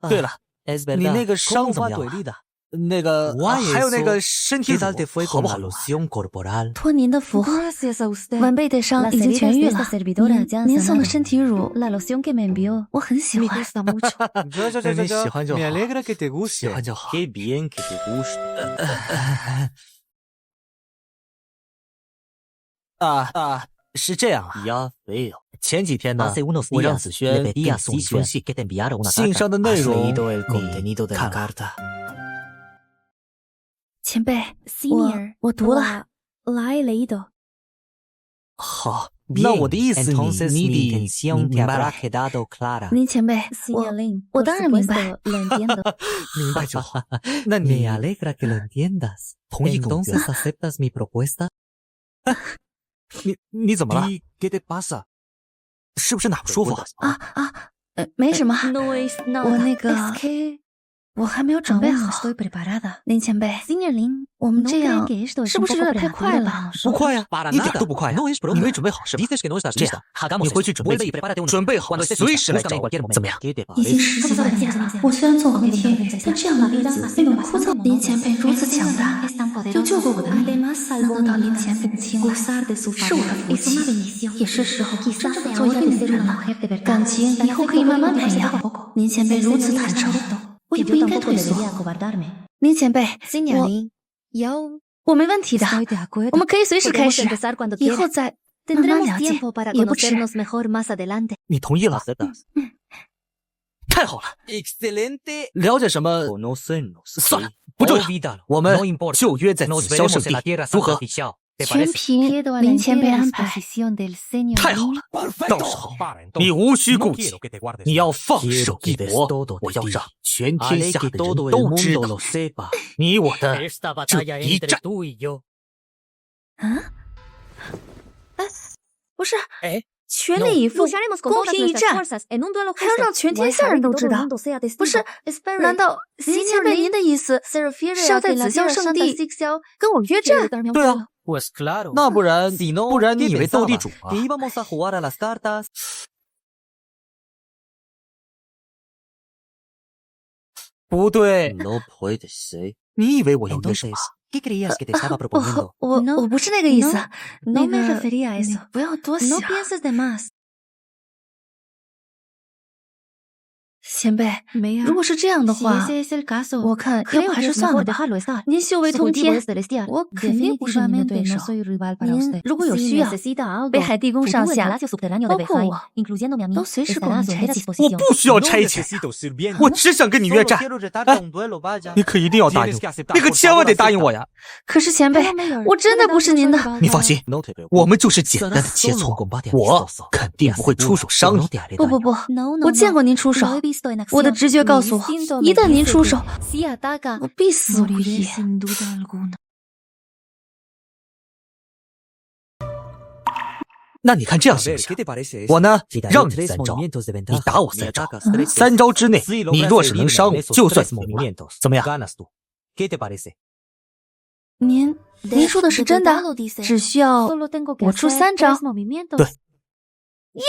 对了，你那个伤怎么样了？那个还有那个身体好不好？托您的福，晚辈的伤已经痊愈了。您送的身体乳，我很喜欢。你喜欢就好，喜欢就好。是这样啊。前几天呢，我让子轩给你送一封信，信上的内容你看了。前辈，我读了。好，那我的意思你明白了。您前辈，我当然明白。明白就好。那你同意跟我你怎么了？是不是哪不舒服？没什么。我还没有准备好。林前辈，我们这样是不是有点太快了？不快呀，一点都不快呀。你没准备好是吧？这样，你回去准备好，随时来找我，怎么样？已经10几万年了，我虽然做过天人，但这样的日子那么枯燥。林前辈如此强大，又救过我的命，能得到林前辈的青睐，是我的福气，也是时候真正做一个女人了。感情以后可以慢慢培养。林前辈如此坦诚，我也不应该退缩。林前辈，我没问题的，我们可以随时开始，以后再慢慢了解，也不迟。你同意了？太好了！了解什么？算了，不重要。我们就约在紫霄圣地，如何？全凭林前辈安排。太好了，到时候你无需顾忌，你要放手一搏，我要让全天下的人都知道你我的这一战。不是，全力以赴，公平一战，还要让全天下人都知道。不是，难道席前辈您的意思是要在紫霄圣地跟我约战？对啊，那不然你以为斗地主啊？不对，你以为我要约什么？我不是那个意思，那个你不要多想。前辈，如果是这样的话，我看要不还是算了吧。您修为通天，我肯定不是您的对手。您如果有需要，北海地宫上下，包括我，都随时供您差遣。我不需要差遣，我只想跟你约战。哎，你可一定要答应我，你可千万得答应我呀！可是前辈，我真的不是您的。你放心，我们就是简单的切磋，我肯定不会出手伤你。不，我见过您出手。我的直觉告诉我，一旦您出手，我必死无疑。那你看这样行不行？我呢，让你3招，你打我3招，3招之内，你若是能伤我，就算死了。怎么样？您说的是真的？只需要我出3招？对。耶！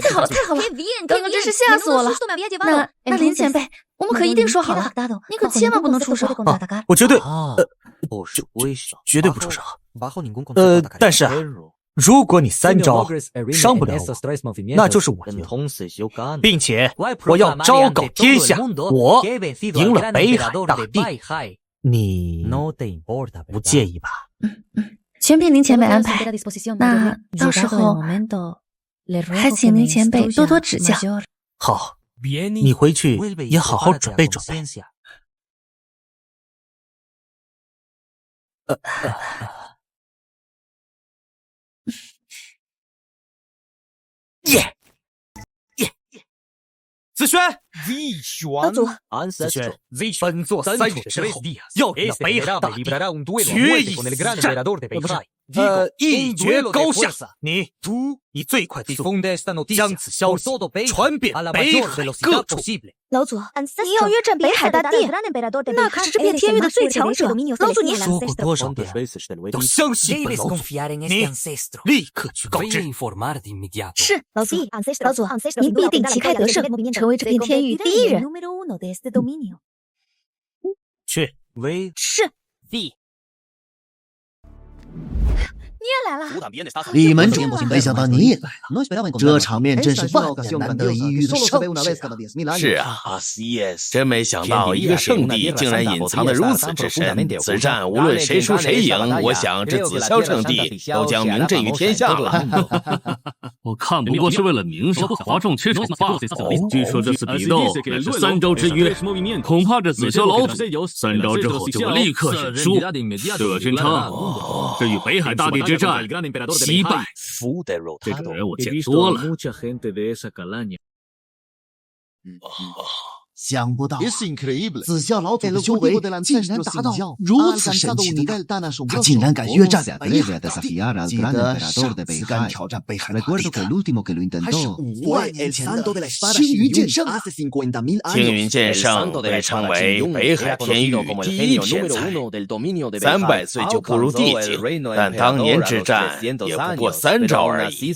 太好了，刚刚真是吓死我了。那林前辈，我们可一定说好了，你可千万不能出手。我绝对，绝对不出手。但是如果你3招伤不了我，那就是我赢，并且我要昭告天下，我赢了北海大帝。你不介意吧？全凭林前辈安排。那到时候还请林前辈多多指教。好，你回去也好好准备准备。耶！子轩，老祖，子轩，本座3日之后要与那北海大帝决一死战。一决高下，你以最快的速度将此消息传遍北海各处。老祖，你要约战北海大帝，那可是这片天域的最强者。老祖，你说过多少遍都相信本老祖，你立刻去告知。是，老祖，您必定旗开得胜，成为这片天域第一人。去，是。你也来了，李门主，没想到你也来了，这场面真是万年难得一遇的盛事。是啊，真没想到一个圣地竟然隐藏得如此之深。此战无论谁输谁赢，我想这紫霄圣地都将名震于天下了。我看不过是为了名声哗众取宠罢了。据说这次比斗乃是3招之约，恐怕这紫霄老祖3招之后就会立刻选输。这君称，这与北海大帝之战惜败，这种人我见多了。想不到紫霄老祖的修为竟然达到如此神奇的，他竟然敢约战北海大帝。记得上次敢挑战北海大帝的，还是5万年前的青云剑圣。青云剑圣被称为北海天域第一天才，300岁就步入地境，但当年之战也不过3招而已。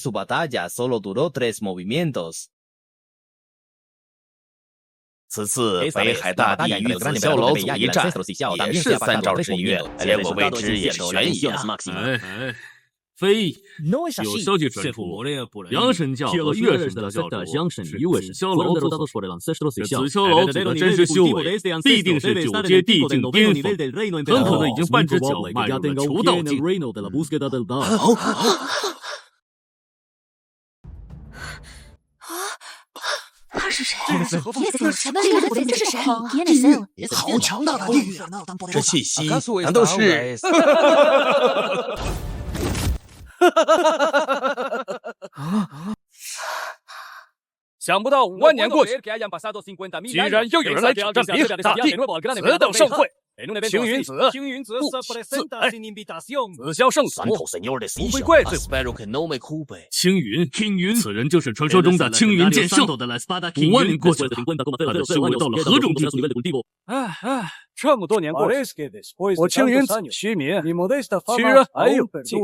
此次北海大帝与紫霄老祖一战，也是3招之约，结果未知也是悬疑啊！非议！有消息传出，阳神教和月神教教主是紫霄老祖。这紫霄老祖的真实修为必定是9阶地境巅峰，很可能已经半只脚迈入了求道境。他是谁？这是谁？地狱好强大的地狱！这气息难道是？想不到5万年过去，居然又有人来挑战北海大帝，此等盛会，青云子，紫霄圣祖，不会怪罪我。青云，此人就是传说中的青云剑圣，5万年过去了，他的修为到了何种地步？这么多年过去，我青云子虚名，屈人还有劲。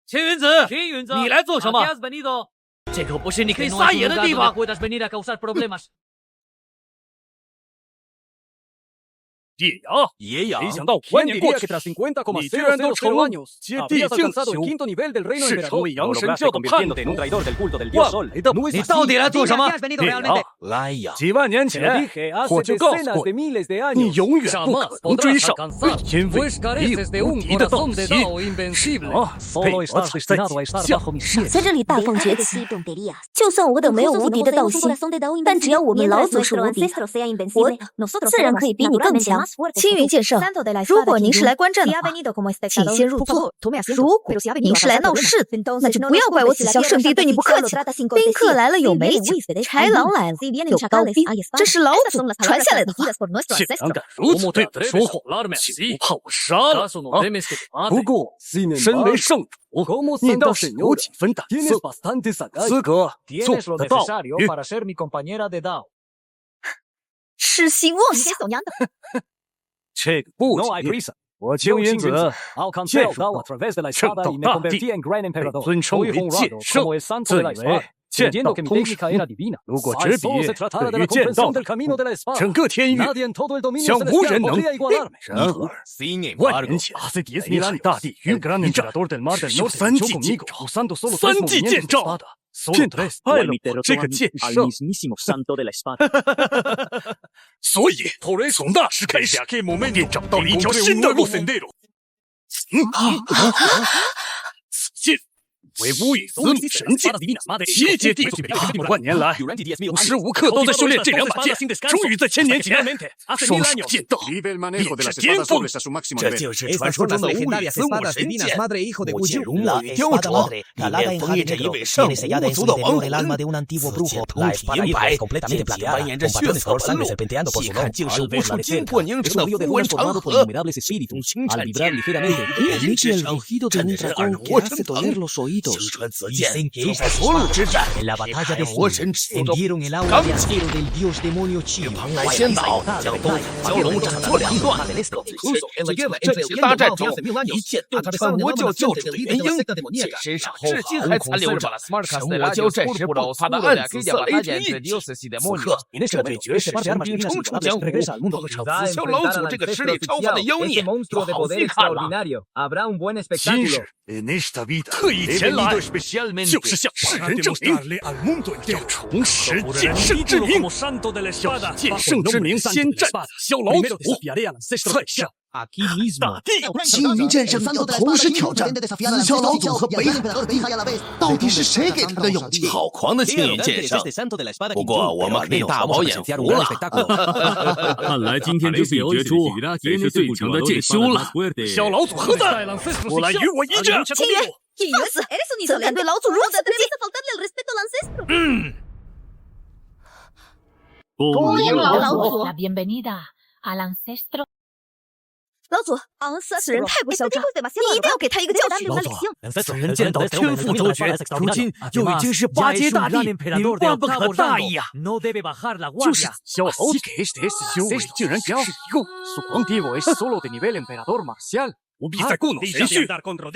青云子，你来做什么？这可不是你可以撒野的地方。野羊，没想到5万年过去，你居然都成了接地境修，是成为阳神教的叛徒。你到底来做什么？野羊，几万年前我就告诉过你永远不可能追上，因为你有无敌的道息。配合才在少在这里大放厥词。就算我等没有无敌的道息，但只要我们老祖是无敌，我自然可以比你更强。青云剑圣，如果您是来观战的话，请先入座；如果您是来闹事的，那就不要怪我紫霄圣地对你不客气。宾客来了有美酒，豺狼来了有刀兵，这是老祖传下来的话。竟然敢如此对我说话，岂不怕我杀了？不过，身为圣主，你倒是有几分胆色，资格做得到。痴心妄想！这个不行，我青云子剑术正道大帝，被尊称为剑圣，自以为剑道通神。如果只比对于剑道，整个天域将无人能比。然而万年前，雷海大帝与我一战，只有3记剑照，便打败了我这个剑圣。所以从那时开始，便找到了一条新的路。此剑为无与子母神剑，七阶地祖1万年来无时无刻都在修炼这2把剑，终于在1000年前双手剑道面至巅峰。这就是传说中的无与子母神剑，无剑容我与雕琢，里面封印着一位上古无族的亡魂，此剑突出银白，剑体繁衍着血色纹路，细看竟是无数经过凝成的符文长河，从青山间人之上，趁着耳活生疼。行传此剑，就在佛路之战，海活神出中，刚强，并蓬莱仙岛将东蛟龙斩作2段。这起大战中，一剑洞穿魔教教主的元婴，剑身上至今还残留着神魔教战士爆发的暗紫色雷霆印记。此刻，这对绝世神兵冲出江湖，碰上紫霄老祖这个实力超凡的妖孽，就好戏看了。今日特意前来，就是向世人证明，要重拾剑圣之名，要以剑圣之名先战紫霄老祖，在下大帝。青云剑圣要同时挑战紫霄老祖和北海大帝，到底是谁给他的勇气？好狂的青云剑圣！不过我们可以大饱眼福了。看来今天就必决出谁是最强的剑修了。小老祖何在？过来与我一战！青云，青云子，怎敢对老祖如此不敬？恭迎老祖！老祖，此人太不嚣张，你一定要给他一个教训。老祖，此人剑道天赋卓绝，如今又已经是8阶大帝，您万不可大意啊！就是小老祖，修为竟然只是一个皇帝为 solo de nivel emperador marcial。不必再故弄玄虚，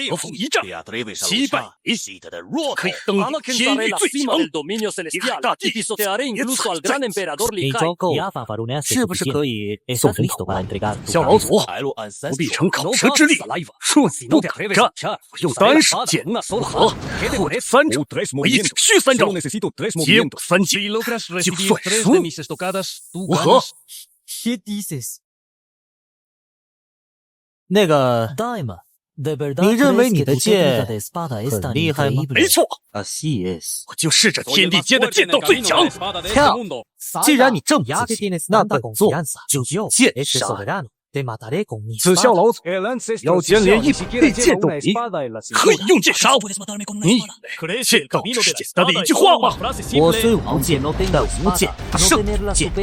和父一战，7败1可以登临天域最强。北海大帝，别此战，你足够，是不是可以送人头来？小老祖，不必逞口舌之力，若你不敢战，我用单手剑如何？或者3招，我一只需3招，接我3击，就算输，如何？那个，你认为你的剑很厉害吗？没错，我就是这天地间的剑道最强。跳！既然你这么自信，那本座就剑圣。紫霄老祖要建立一笔被剑斗敌，可以用剑杀我。你以为剑道只是简单的一句话吗？我虽无剑，但无剑胜剑。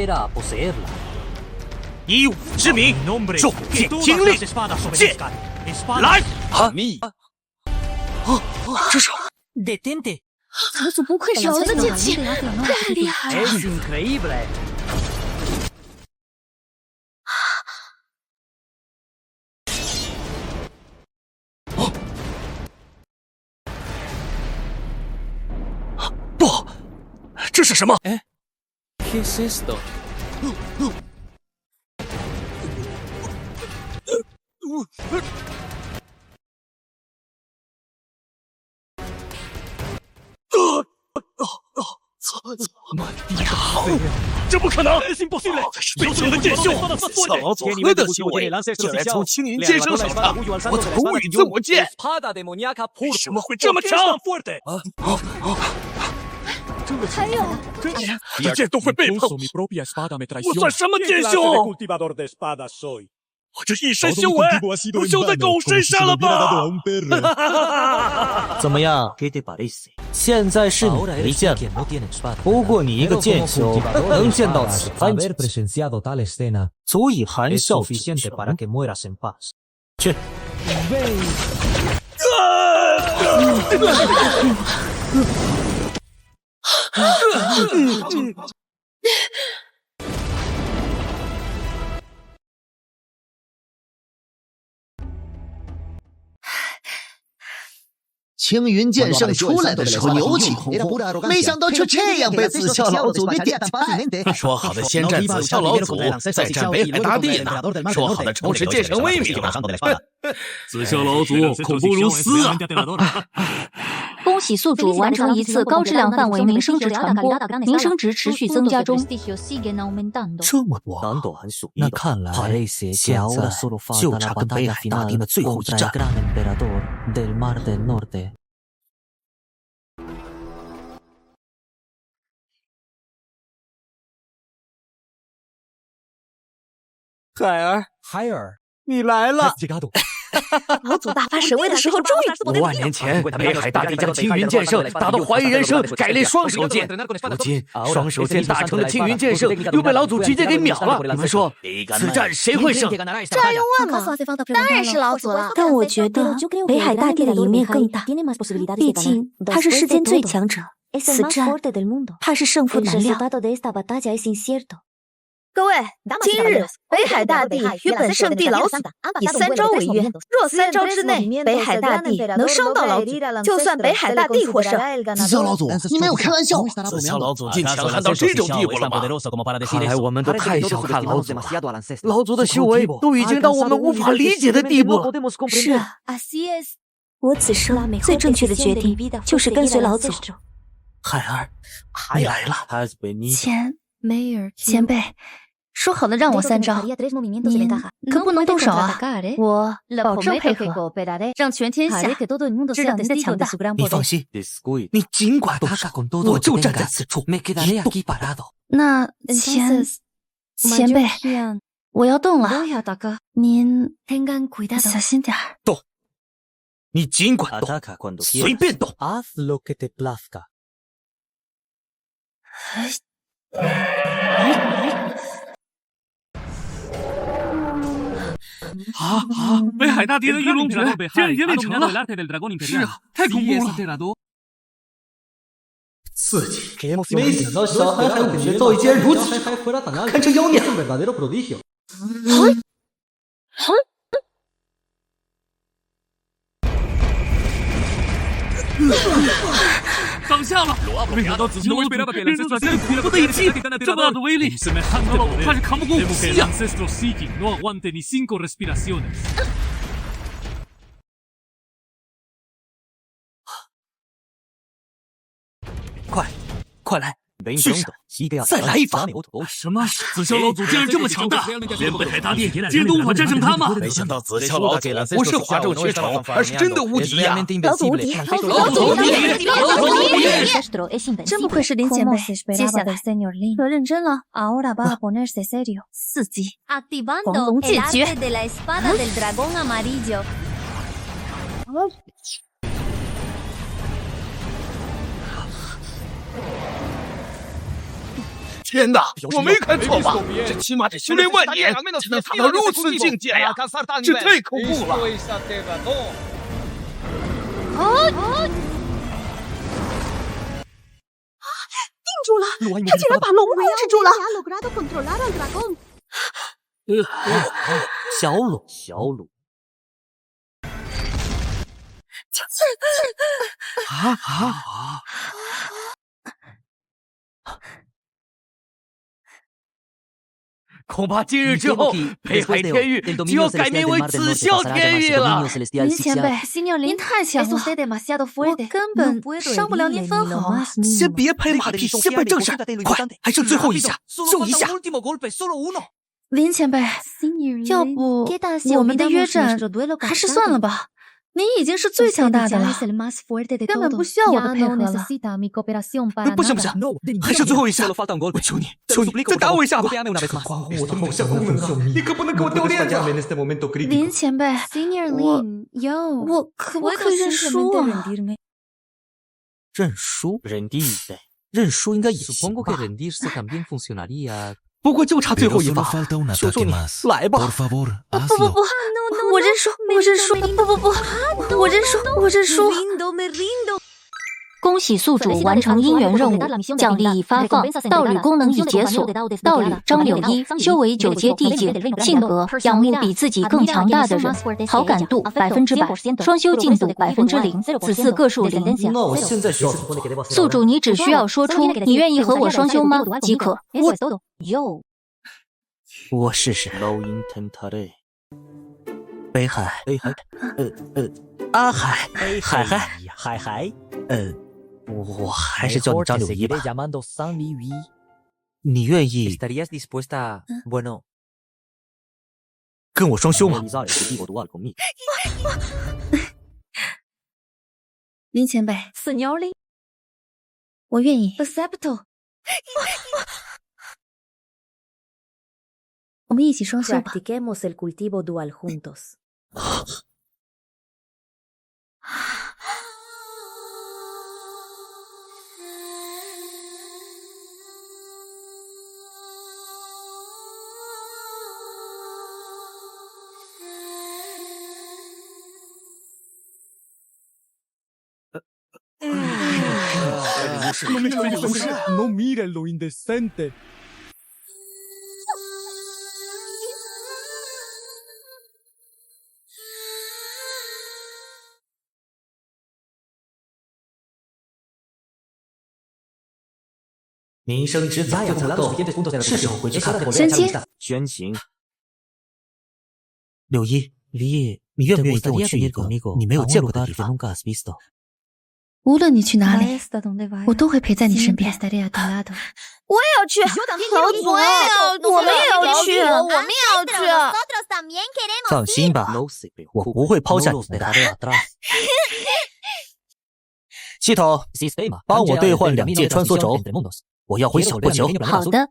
以武之名，重剑听令，剑来！这是老祖不愧是神的剑气，太厉害了！不，这是什么？哎 ，¿Qué es esto？ 这不可能！最强的剑修，小老祖何等修为，竟然从青云剑圣手上夺走无语自我剑，为什么会这么强？还有，这剑都会背叛我算什么剑修？我这一身修为都修在狗身上了吧？怎么样？现在是你没见了，不过你一个剑修能见到此番景象，足以含笑止去。去。青云剑圣出来的时候牛气哄哄，没想到却这样被紫霄老祖给点败。说好的先战紫霄老祖，再战北海大帝呢？说好的重拾剑圣威名呢？紫霄老祖恐不如死啊！恭喜宿主完成一次高质量范围名声值传播，名声值持续增加中。这么多，那看来现在就差跟北海大帝的最后一战。海尔，你来了！老祖大发神威的时候终于5万年前，北海大帝将青云剑圣打到怀疑人生，改练双手剑。如今双手剑大成的青云剑圣又被老祖直接给秒了。你们说，此战谁会胜？这还用问吗？当然是老祖了。但我觉得北海大帝的赢面更大，毕竟他是世间最强者。此战怕是胜负难料。各位，今日北海大帝与本圣地老祖以3招为约，若3招之内北海大帝能伤到老祖，就算北海大帝获胜。紫霄老祖，你没有开玩笑吧？紫霄老祖竟强悍到这种地步了吗？看来我们都太小看老祖了，老祖的修为都已经到我们无法理解的地步了。是啊，我此生最正确的决定就是跟随老祖。海儿，你来了。前辈。说好了让我3招，您可不能动手啊！我保证配合，让全天下知道您的强大。你放心，你尽管动手，我就站在此处，一动不动。那前辈，我要动了，您小心点儿。动，你尽管动，随便动。北海大帝的御龙诀竟然也练成了！是啊，太恐怖了！刺激！没想到小孩还武学造诣竟然如此，堪称妖孽！挡下了！没想到紫霄老祖连入紫霄祖的一击，这么大的威力，老祖怕是扛不过武器啊！快来！去上，再来一发！什么？紫霄老祖竟然这么强大，连北海大帝竟然都无法战胜他吗？没想到紫霄老祖不是哗众取宠，而是真的无敌呀！老祖无敌！真不愧是林前辈，接下来可认真了。4级，黄龙剑诀。天哪，我没看错吧？这起码得修炼万年，才能达到如此境界呀！这太恐怖了！定住了！他竟然把龙控制住了！小鲁，小鲁。恐怕今日之后，北海天域就要改名为紫霄天域了。林前辈，您太强了，我根本伤不了您分毫啊！先别拍马屁，先办正事，快，还剩最后一下，就一下。林前辈，要不我们的约战还是算了吧。您已经是最强大的了，根本不需要我的配合了。不行，还剩最后一下，我求你，再打我一下吧！我的某项功能啊，你可不能给我丢脸啊！林前辈，我可不可以认输啊？认输？认输应该也行吧。不过就差最后一把，求求你来吧！不，我认输，不，我认输。恭喜宿主完成姻缘任务，奖励已发放，道侣功能已解锁。道侣张柳一，修为9阶地境，性格仰慕比自己更强大的人，好感度100%，双修进度0%，子嗣个数0。那我现在需要宿主，你只需要说出你愿意和我双修吗即可。我试试。北海，阿海，海，我还是叫你张柳一吧。你愿意跟我双修吗？林前辈，我愿意。我们一起双修吧。No mire lo indecente. 民生之子就不够，是时候回去看看。宣行。柳一，你愿不愿意跟我去一个你没有见过的地方？无论你去哪里，我都会陪在你身边。我也要去，老祖，我们也要去，放心吧，我不会抛下你们的。系统，帮我兑换2界穿梭轴，我要回小破球。好的。